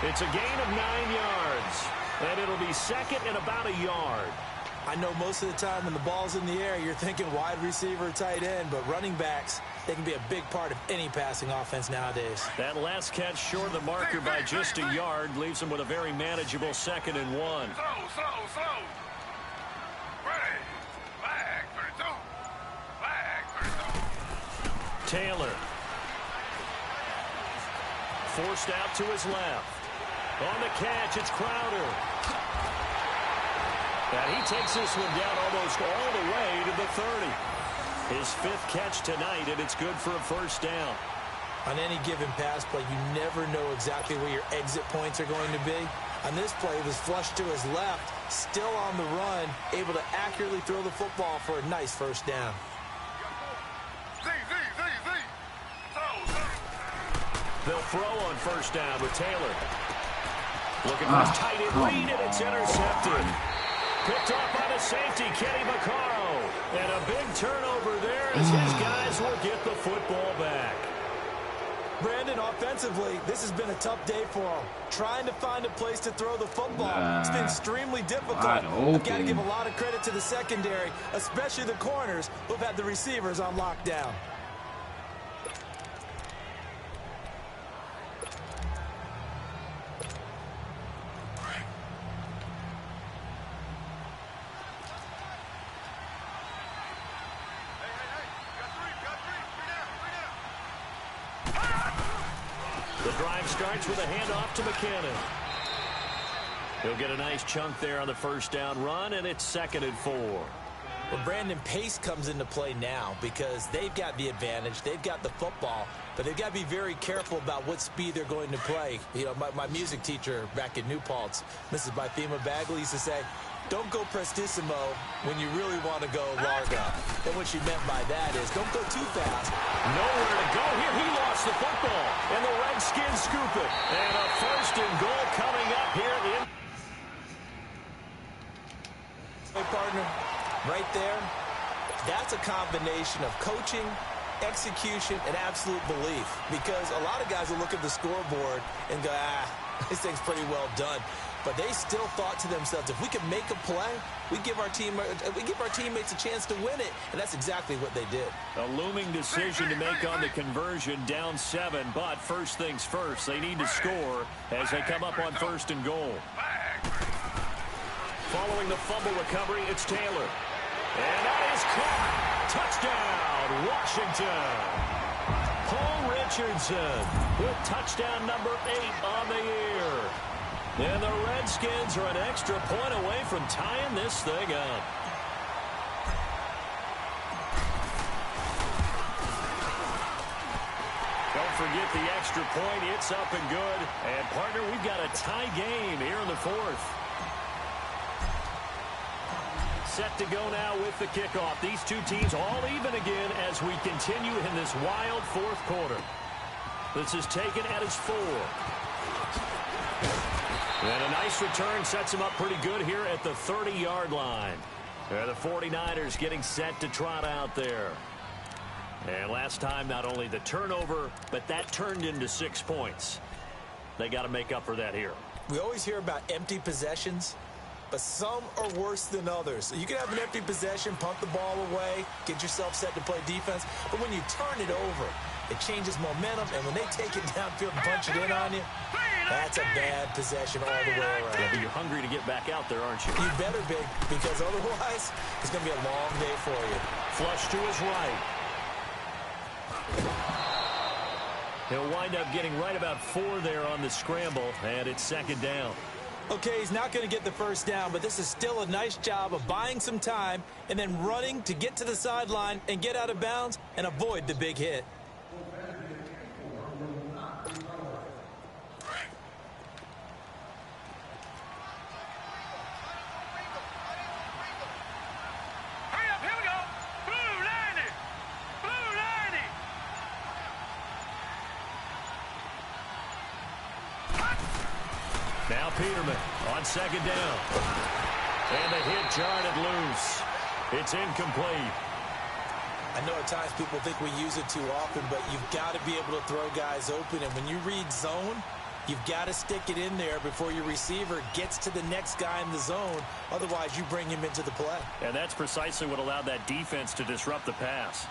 It's a gain of 9 yards. And it'll be 2nd and about a yard. I know most of the time when the ball's in the air, you're thinking wide receiver, tight end, but running backs, they can be a big part of any passing offense nowadays. That last catch short of the marker by just a yard leaves them with a very manageable 2nd and 1. Taylor. Forced out to his left. On the catch, it's Crowder. And he takes this one down almost all the way to the 30. His 5th catch tonight, and it's good for a first down. On any given pass play, you never know exactly where your exit points are going to be. On this play, it was flushed to his left, still on the run, able to accurately throw the football for a nice first down. They'll throw on first down with Taylor. Looking for his tight end lead, and it's intercepted. Picked off by the safety, Kenny Vaccaro. And a big turnover there as his guys will get the football back. Brandon, offensively, this has been a tough day for him. Trying to find a place to throw the football. It's been extremely difficult. I've got to give a lot of credit to the secondary, especially the corners who've had the receivers on lockdown. Starts with a handoff to McKinnon. He'll get a nice chunk there on the first down run, and it's 2nd and 4. Well, Brandon, pace comes into play now because they've got the advantage. They've got the football, but they've got to be very careful about what speed they're going to play. You know, my music teacher back in New Paltz, Mrs. Bythema Bagley, used to say, don't go prestissimo when you really want to go largo. And what she meant by that is don't go too fast. Nowhere to go here. He lost the football, and the Redskins scoop it. And a 1st and goal coming up here in. Hey, partner, right there, that's a combination of coaching, execution, and absolute belief. Because a lot of guys will look at the scoreboard and go, this thing's pretty well done. But they still thought to themselves, if we can make a play, we give our teammates a chance to win it. And that's exactly what they did. A looming decision to make on the conversion, down 7. But first things first, they need to score as they come up on 1st and goal. Following the fumble recovery, it's Taylor. And that is caught. Touchdown, Washington. Paul Richardson with touchdown number 8 on the year. And the Redskins are an extra point away from tying this thing up. Don't forget the extra point. It's up and good. And, partner, we've got a tie game here in the 4th. Set to go now with the kickoff. These two teams all even again as we continue in this wild 4th quarter. This is taken at its 4. And a nice return sets him up pretty good here at the 30-yard line. The 49ers getting set to trot out there. And last time, not only the turnover, but that turned into 6 points. They got to make up for that here. We always hear about empty possessions, but some are worse than others. You can have an empty possession, punt the ball away, get yourself set to play defense, but when you turn it over, it changes momentum, and when they take it downfield and punch it in on you, that's a bad possession all the way around. Yeah, but you're hungry to get back out there, aren't you? You better be, because otherwise, it's going to be a long day for you. Flush to his right. He'll wind up getting right about 4 there on the scramble, and it's 2nd down. Okay, he's not going to get the first down, but this is still a nice job of buying some time and then running to get to the sideline and get out of bounds and avoid the big hit. Now Peterman on 2nd down. And the hit jarred it loose. It's incomplete. I know at times people think we use it too often, but you've got to be able to throw guys open. And when you read zone, you've got to stick it in there before your receiver gets to the next guy in the zone. Otherwise, you bring him into the play. And that's precisely what allowed that defense to disrupt the pass.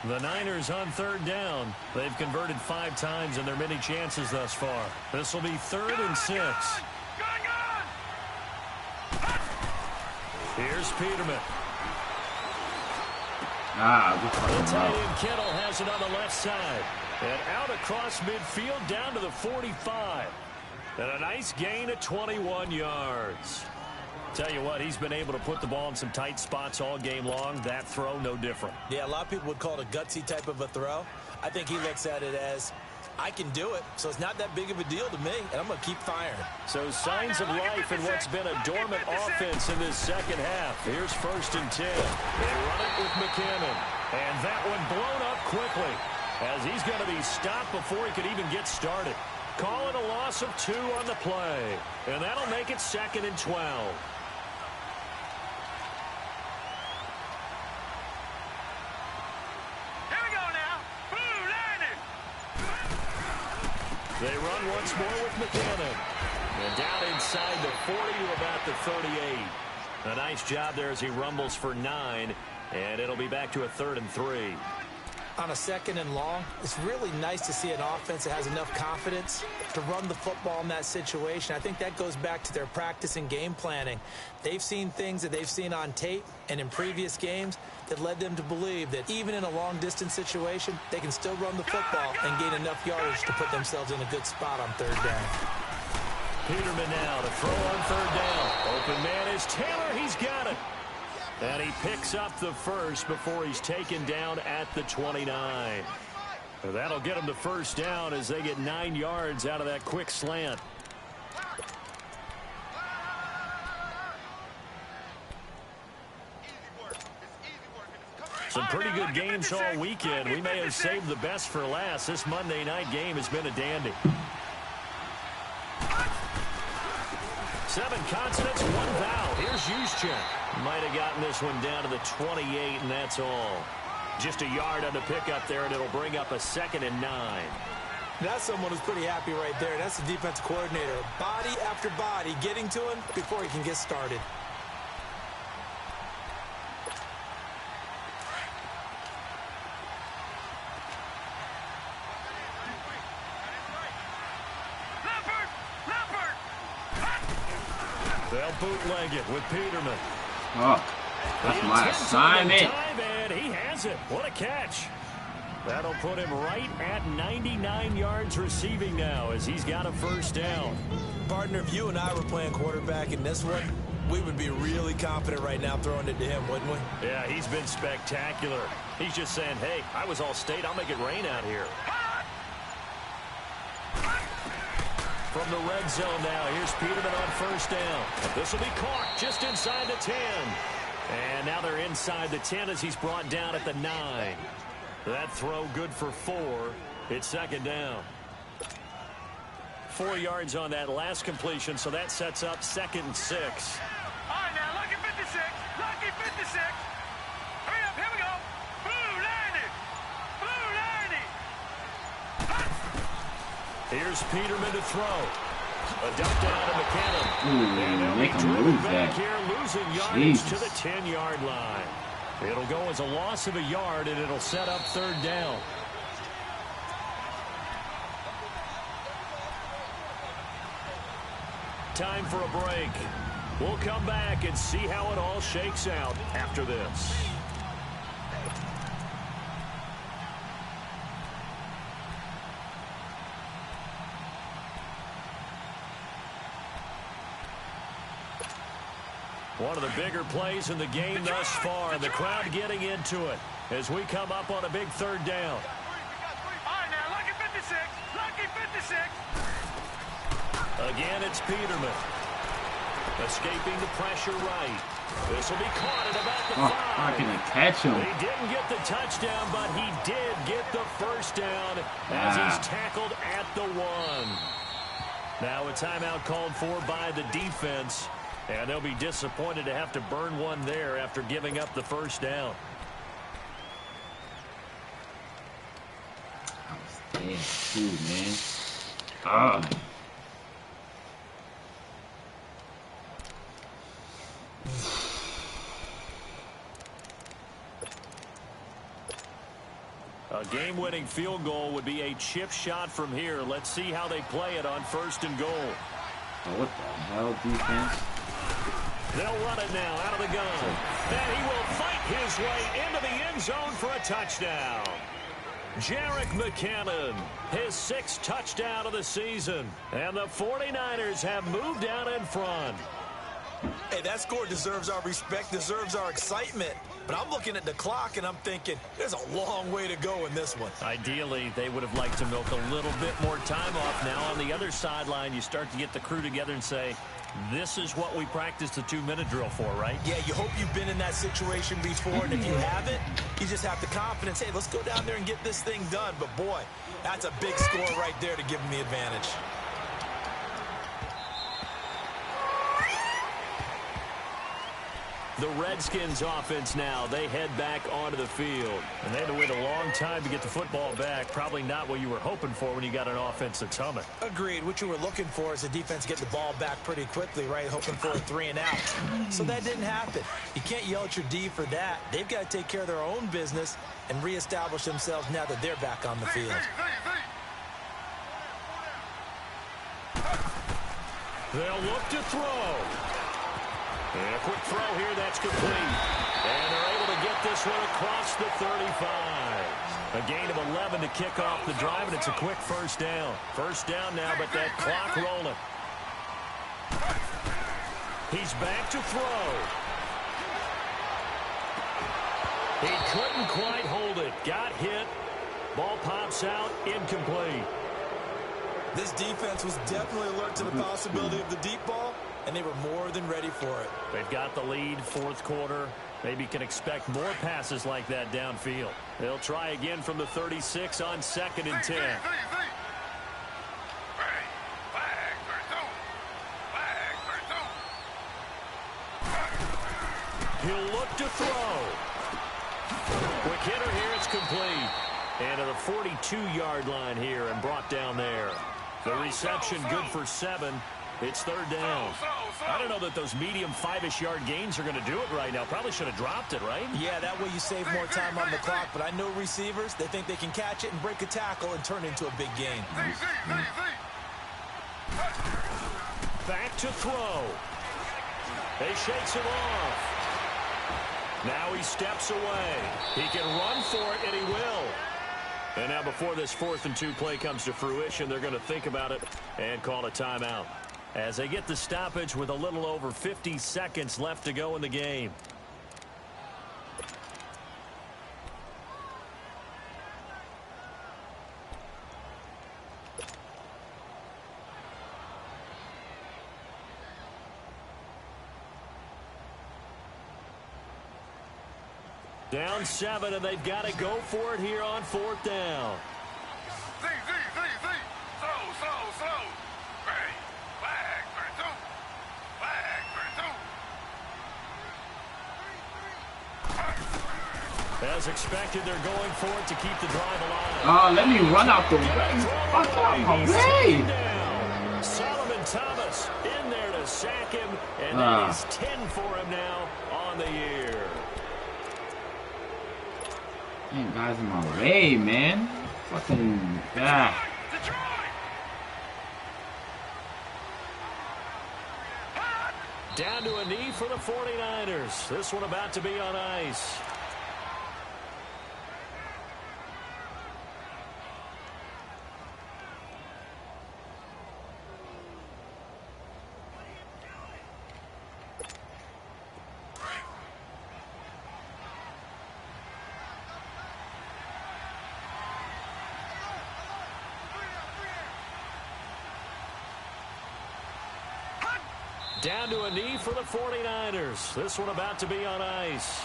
The Niners on 3rd down. They've converted 5 times in their many chances thus far. This will be 3rd and 6. Here's Peterman. The tight end Kittle has it on the left side. And out across midfield down to the 45. And a nice gain of 21 yards. Tell you what, he's been able to put the ball in some tight spots all game long. That throw, no different. Yeah, a lot of people would call it a gutsy type of a throw. I think he looks at it as, I can do it, so it's not that big of a deal to me, and I'm going to keep firing. So signs of life in what's been a dormant offense in this second half. Here's 1st and 10. They run it with McKinnon. And that one blown up quickly, as he's going to be stopped before he could even get started. Call it a loss of 2 on the play. And that'll make it 2nd and 12. They run once more with McKinnon. And down inside the 40 to about the 38. A nice job there as he rumbles for 9. And it'll be back to a 3rd and 3. On a 2nd and long, it's really nice to see an offense that has enough confidence to run the football in that situation. I think that goes back to their practice and game planning. They've seen things that they've seen on tape and in previous games that led them to believe that even in a long-distance situation, they can still run the football and gain enough yardage to put themselves in a good spot on 3rd down. Peterman now to throw on 3rd down. Open man is Taylor. He's got it. And he picks up the first before he's taken down at the 29. That'll get him the 1st down as they get 9 yards out of that quick slant. Some pretty good games all weekend. We may have saved the best for last. This Monday night game has been a dandy. 7 consonants, 1 vowel. Here's Juszczyk. Might have gotten this one down to the 28, and that's all. Just a yard on the pickup there, and it'll bring up a 2nd and 9. That's someone who's pretty happy right there. That's the defensive coordinator. Body after body getting to him before he can get started. They'll bootleg it with Peterman. Oh, that's my assignment. And he has it. What a catch. That'll put him right at 99 yards receiving now as he's got a 1st down. Partner, if you and I were playing quarterback in this one, we would be really confident right now throwing it to him, wouldn't we? Yeah, he's been spectacular. He's just saying, hey, I was all state. I'll make it rain out here. From the red zone now, here's Peterman on 1st down. This will be caught just inside the 10. And now they're inside the 10 as he's brought down at the 9. That throw good for 4. It's 2nd down. 4 yards on that last completion, so that sets up 2nd and 6. All right, now, lucky 56. Lucky 56. Hurry up, here we go. Blue 90. Blue 90. Here's Peterman to throw. A dump down to McKinnon. Ooh, make him lose back that. here, losing yardage to the 10-yard line. It'll go as a loss of a yard, and it'll set up 3rd down. Time for a break. We'll come back and see how it all shakes out after this. One of the bigger plays in the game thus far, and the crowd getting into it as we come up on a big 3rd down. All right, now, lucky 56. Lucky 56. Again, it's Peterman. Escaping the pressure right. This will be caught at about the 5. How can I catch him? He didn't get the touchdown, but he did get the 1st down as he's tackled at the 1. Now a timeout called for by the defense. And they'll be disappointed to have to burn one there after giving up the 1st down. That was dead too, man. Ah. A game-winning field goal would be a chip shot from here. Let's see how they play it on 1st and goal. Oh, what the hell, defense? They'll run it now out of the gun. And he will fight his way into the end zone for a touchdown. Jerick McKinnon, his 6th touchdown of the season. And the 49ers have moved out in front. Hey, that score deserves our respect, deserves our excitement. But I'm looking at the clock, and I'm thinking, there's a long way to go in this one. Ideally, they would have liked to milk a little bit more time off. Now, on the other sideline, you start to get the crew together and say, this is what we practiced the 2-minute drill for, right? Yeah, you hope you've been in that situation before, and if you haven't, you just have the confidence, hey, let's go down there and get this thing done. But, boy, that's a big score right there to give them the advantage. The Redskins offense now, they head back onto the field. And they had to wait a long time to get the football back. Probably not what you were hoping for when you got an offense that's humming. Agreed. What you were looking for is the defense get the ball back pretty quickly, right? Hoping for a 3-and-out. So that didn't happen. You can't yell at your D for that. They've got to take care of their own business and reestablish themselves now that they're back on the field. They'll look to throw. And a quick throw here, that's complete. And they're able to get this one across the 35. A gain of 11 to kick off the drive, and it's a quick first down. First down now, but that clock rolling. He's back to throw. He couldn't quite hold it. Got hit. Ball pops out, incomplete. This defense was definitely alert to the possibility of the deep ball, and they were more than ready for it. They've got the lead, 4th quarter. Maybe can expect more passes like that downfield. They'll try again from the 36 on 2nd and 10. He'll look to throw. Quick hitter here, it's complete. And to the 42-yard line here and brought down there. The reception good for 7. It's 3rd down. I don't know that those medium 5-ish yard gains are going to do it right now. Probably should have dropped it, right? Yeah, that way you save more time on the clock. But I know receivers, they think they can catch it and break a tackle and turn it into a big gain. Back to throw. He shakes him off. Now he steps away. He can run for it, and he will. And now before this 4th and 2 play comes to fruition, they're going to think about it and call a timeout. As they get the stoppage with a little over 50 seconds left to go in the game. Down 7, and they've got to go for it here on 4th down. As expected, they're going for it to keep the drive alive. Let me run out the way. Fuck out my way. Solomon Thomas in there to sack him, and that is 10 for him now on the year. Ain't guys in my way, man. Fucking bad. Down to a knee for the 49ers. This one about to be on ice. Down to a knee for the 49ers. This one about to be on ice.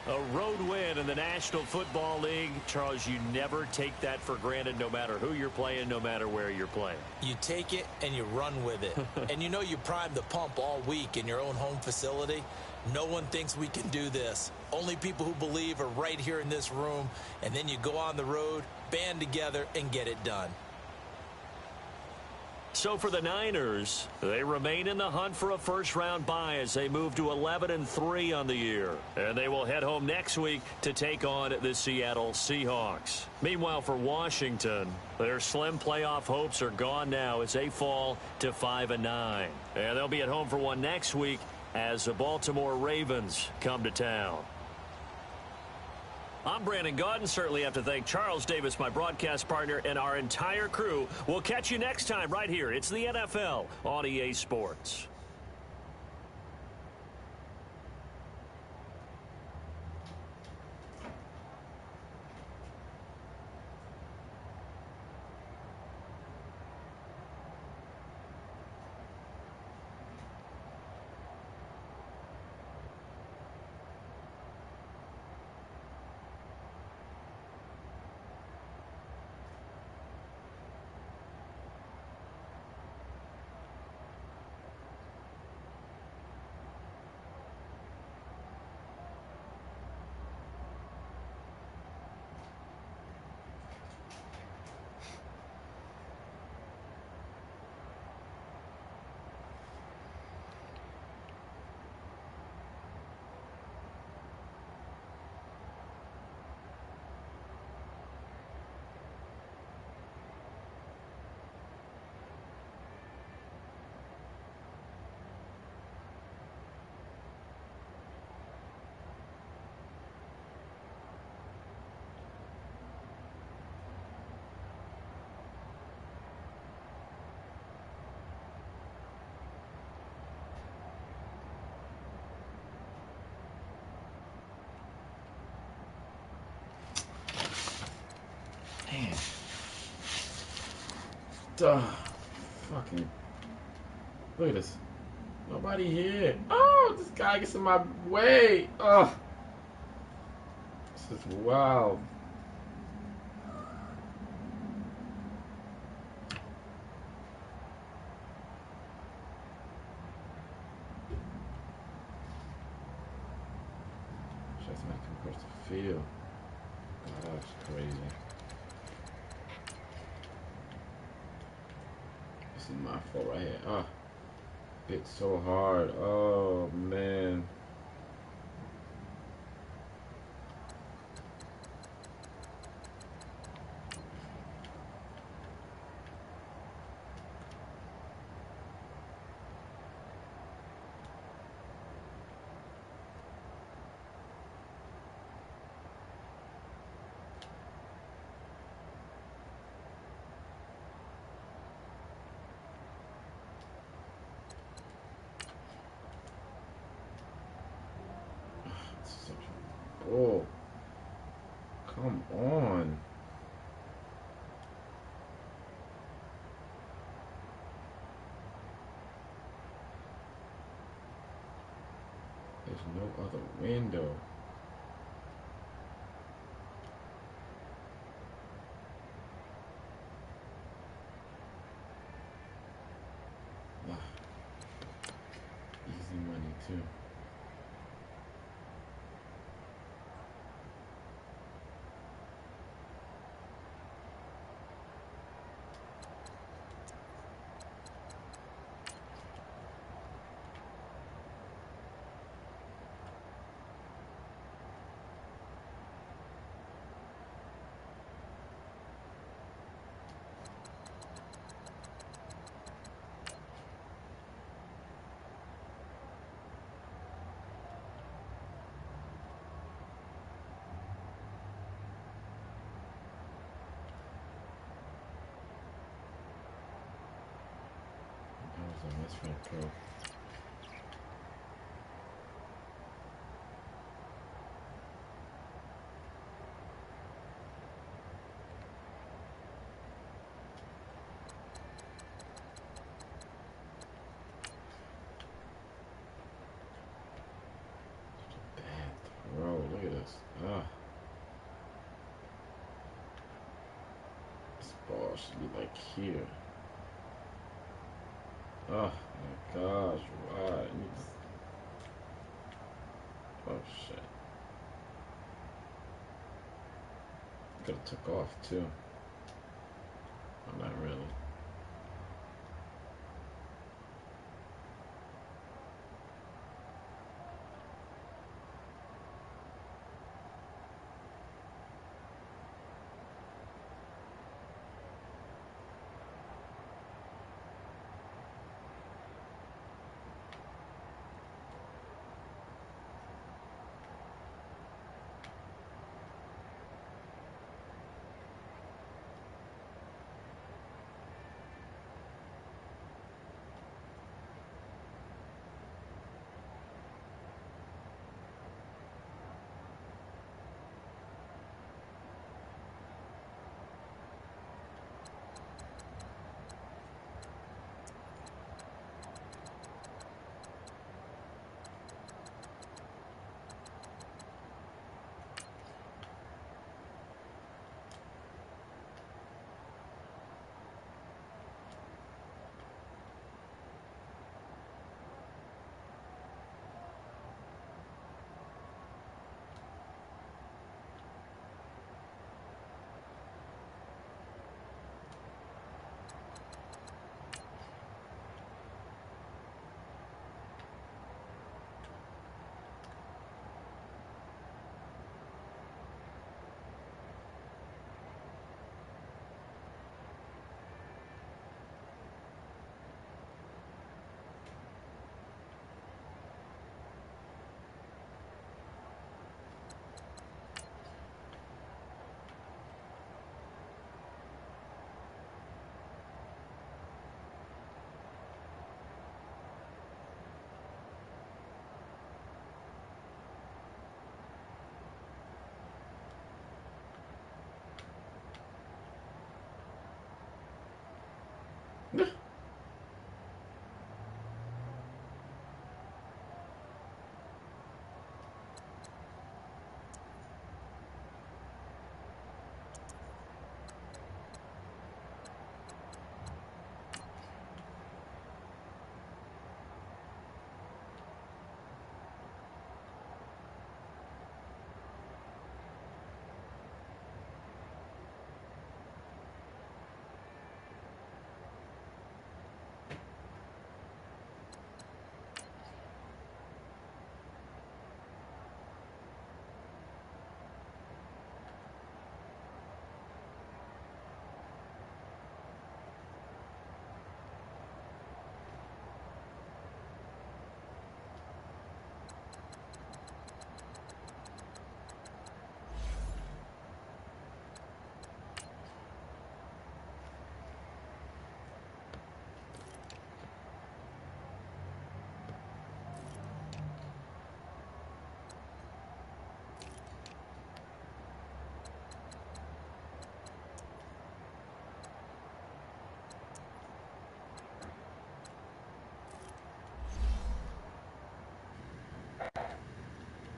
A road win in the National Football League. Charles, you never take that for granted no matter who you're playing, no matter where you're playing. You take it and you run with it. And you know you primed the pump all week in your own home facility. No one thinks we can do this. Only people who believe are right here in this room, and then you go on the road, band together, and get it done. So for the Niners, they remain in the hunt for a first-round bye as they move to 11-3 on the year. And they will head home next week to take on the Seattle Seahawks. Meanwhile, for Washington, their slim playoff hopes are gone now as they fall to 5-9. And they'll be at home for one next week as the Baltimore Ravens come to town. I'm Brandon Gaudin. Certainly have to thank Charles Davis, my broadcast partner, and our entire crew. We'll catch you next time right here. It's the NFL on EA Sports. Man. Duh. Fucking. Look at this. Nobody here. Oh, this guy gets in my way. Oh. This is wild. Just not come across the field. God, that's crazy. This is my fault right here. Ah. Hit so hard. Oh, man. Oh, come on. There's no other window. Ah, easy money too. That was a misfit throw. Bro, look at this. Ah. This ball should be like here. Oh my gosh, why? Oh shit. Could have took off too. Oh, not really.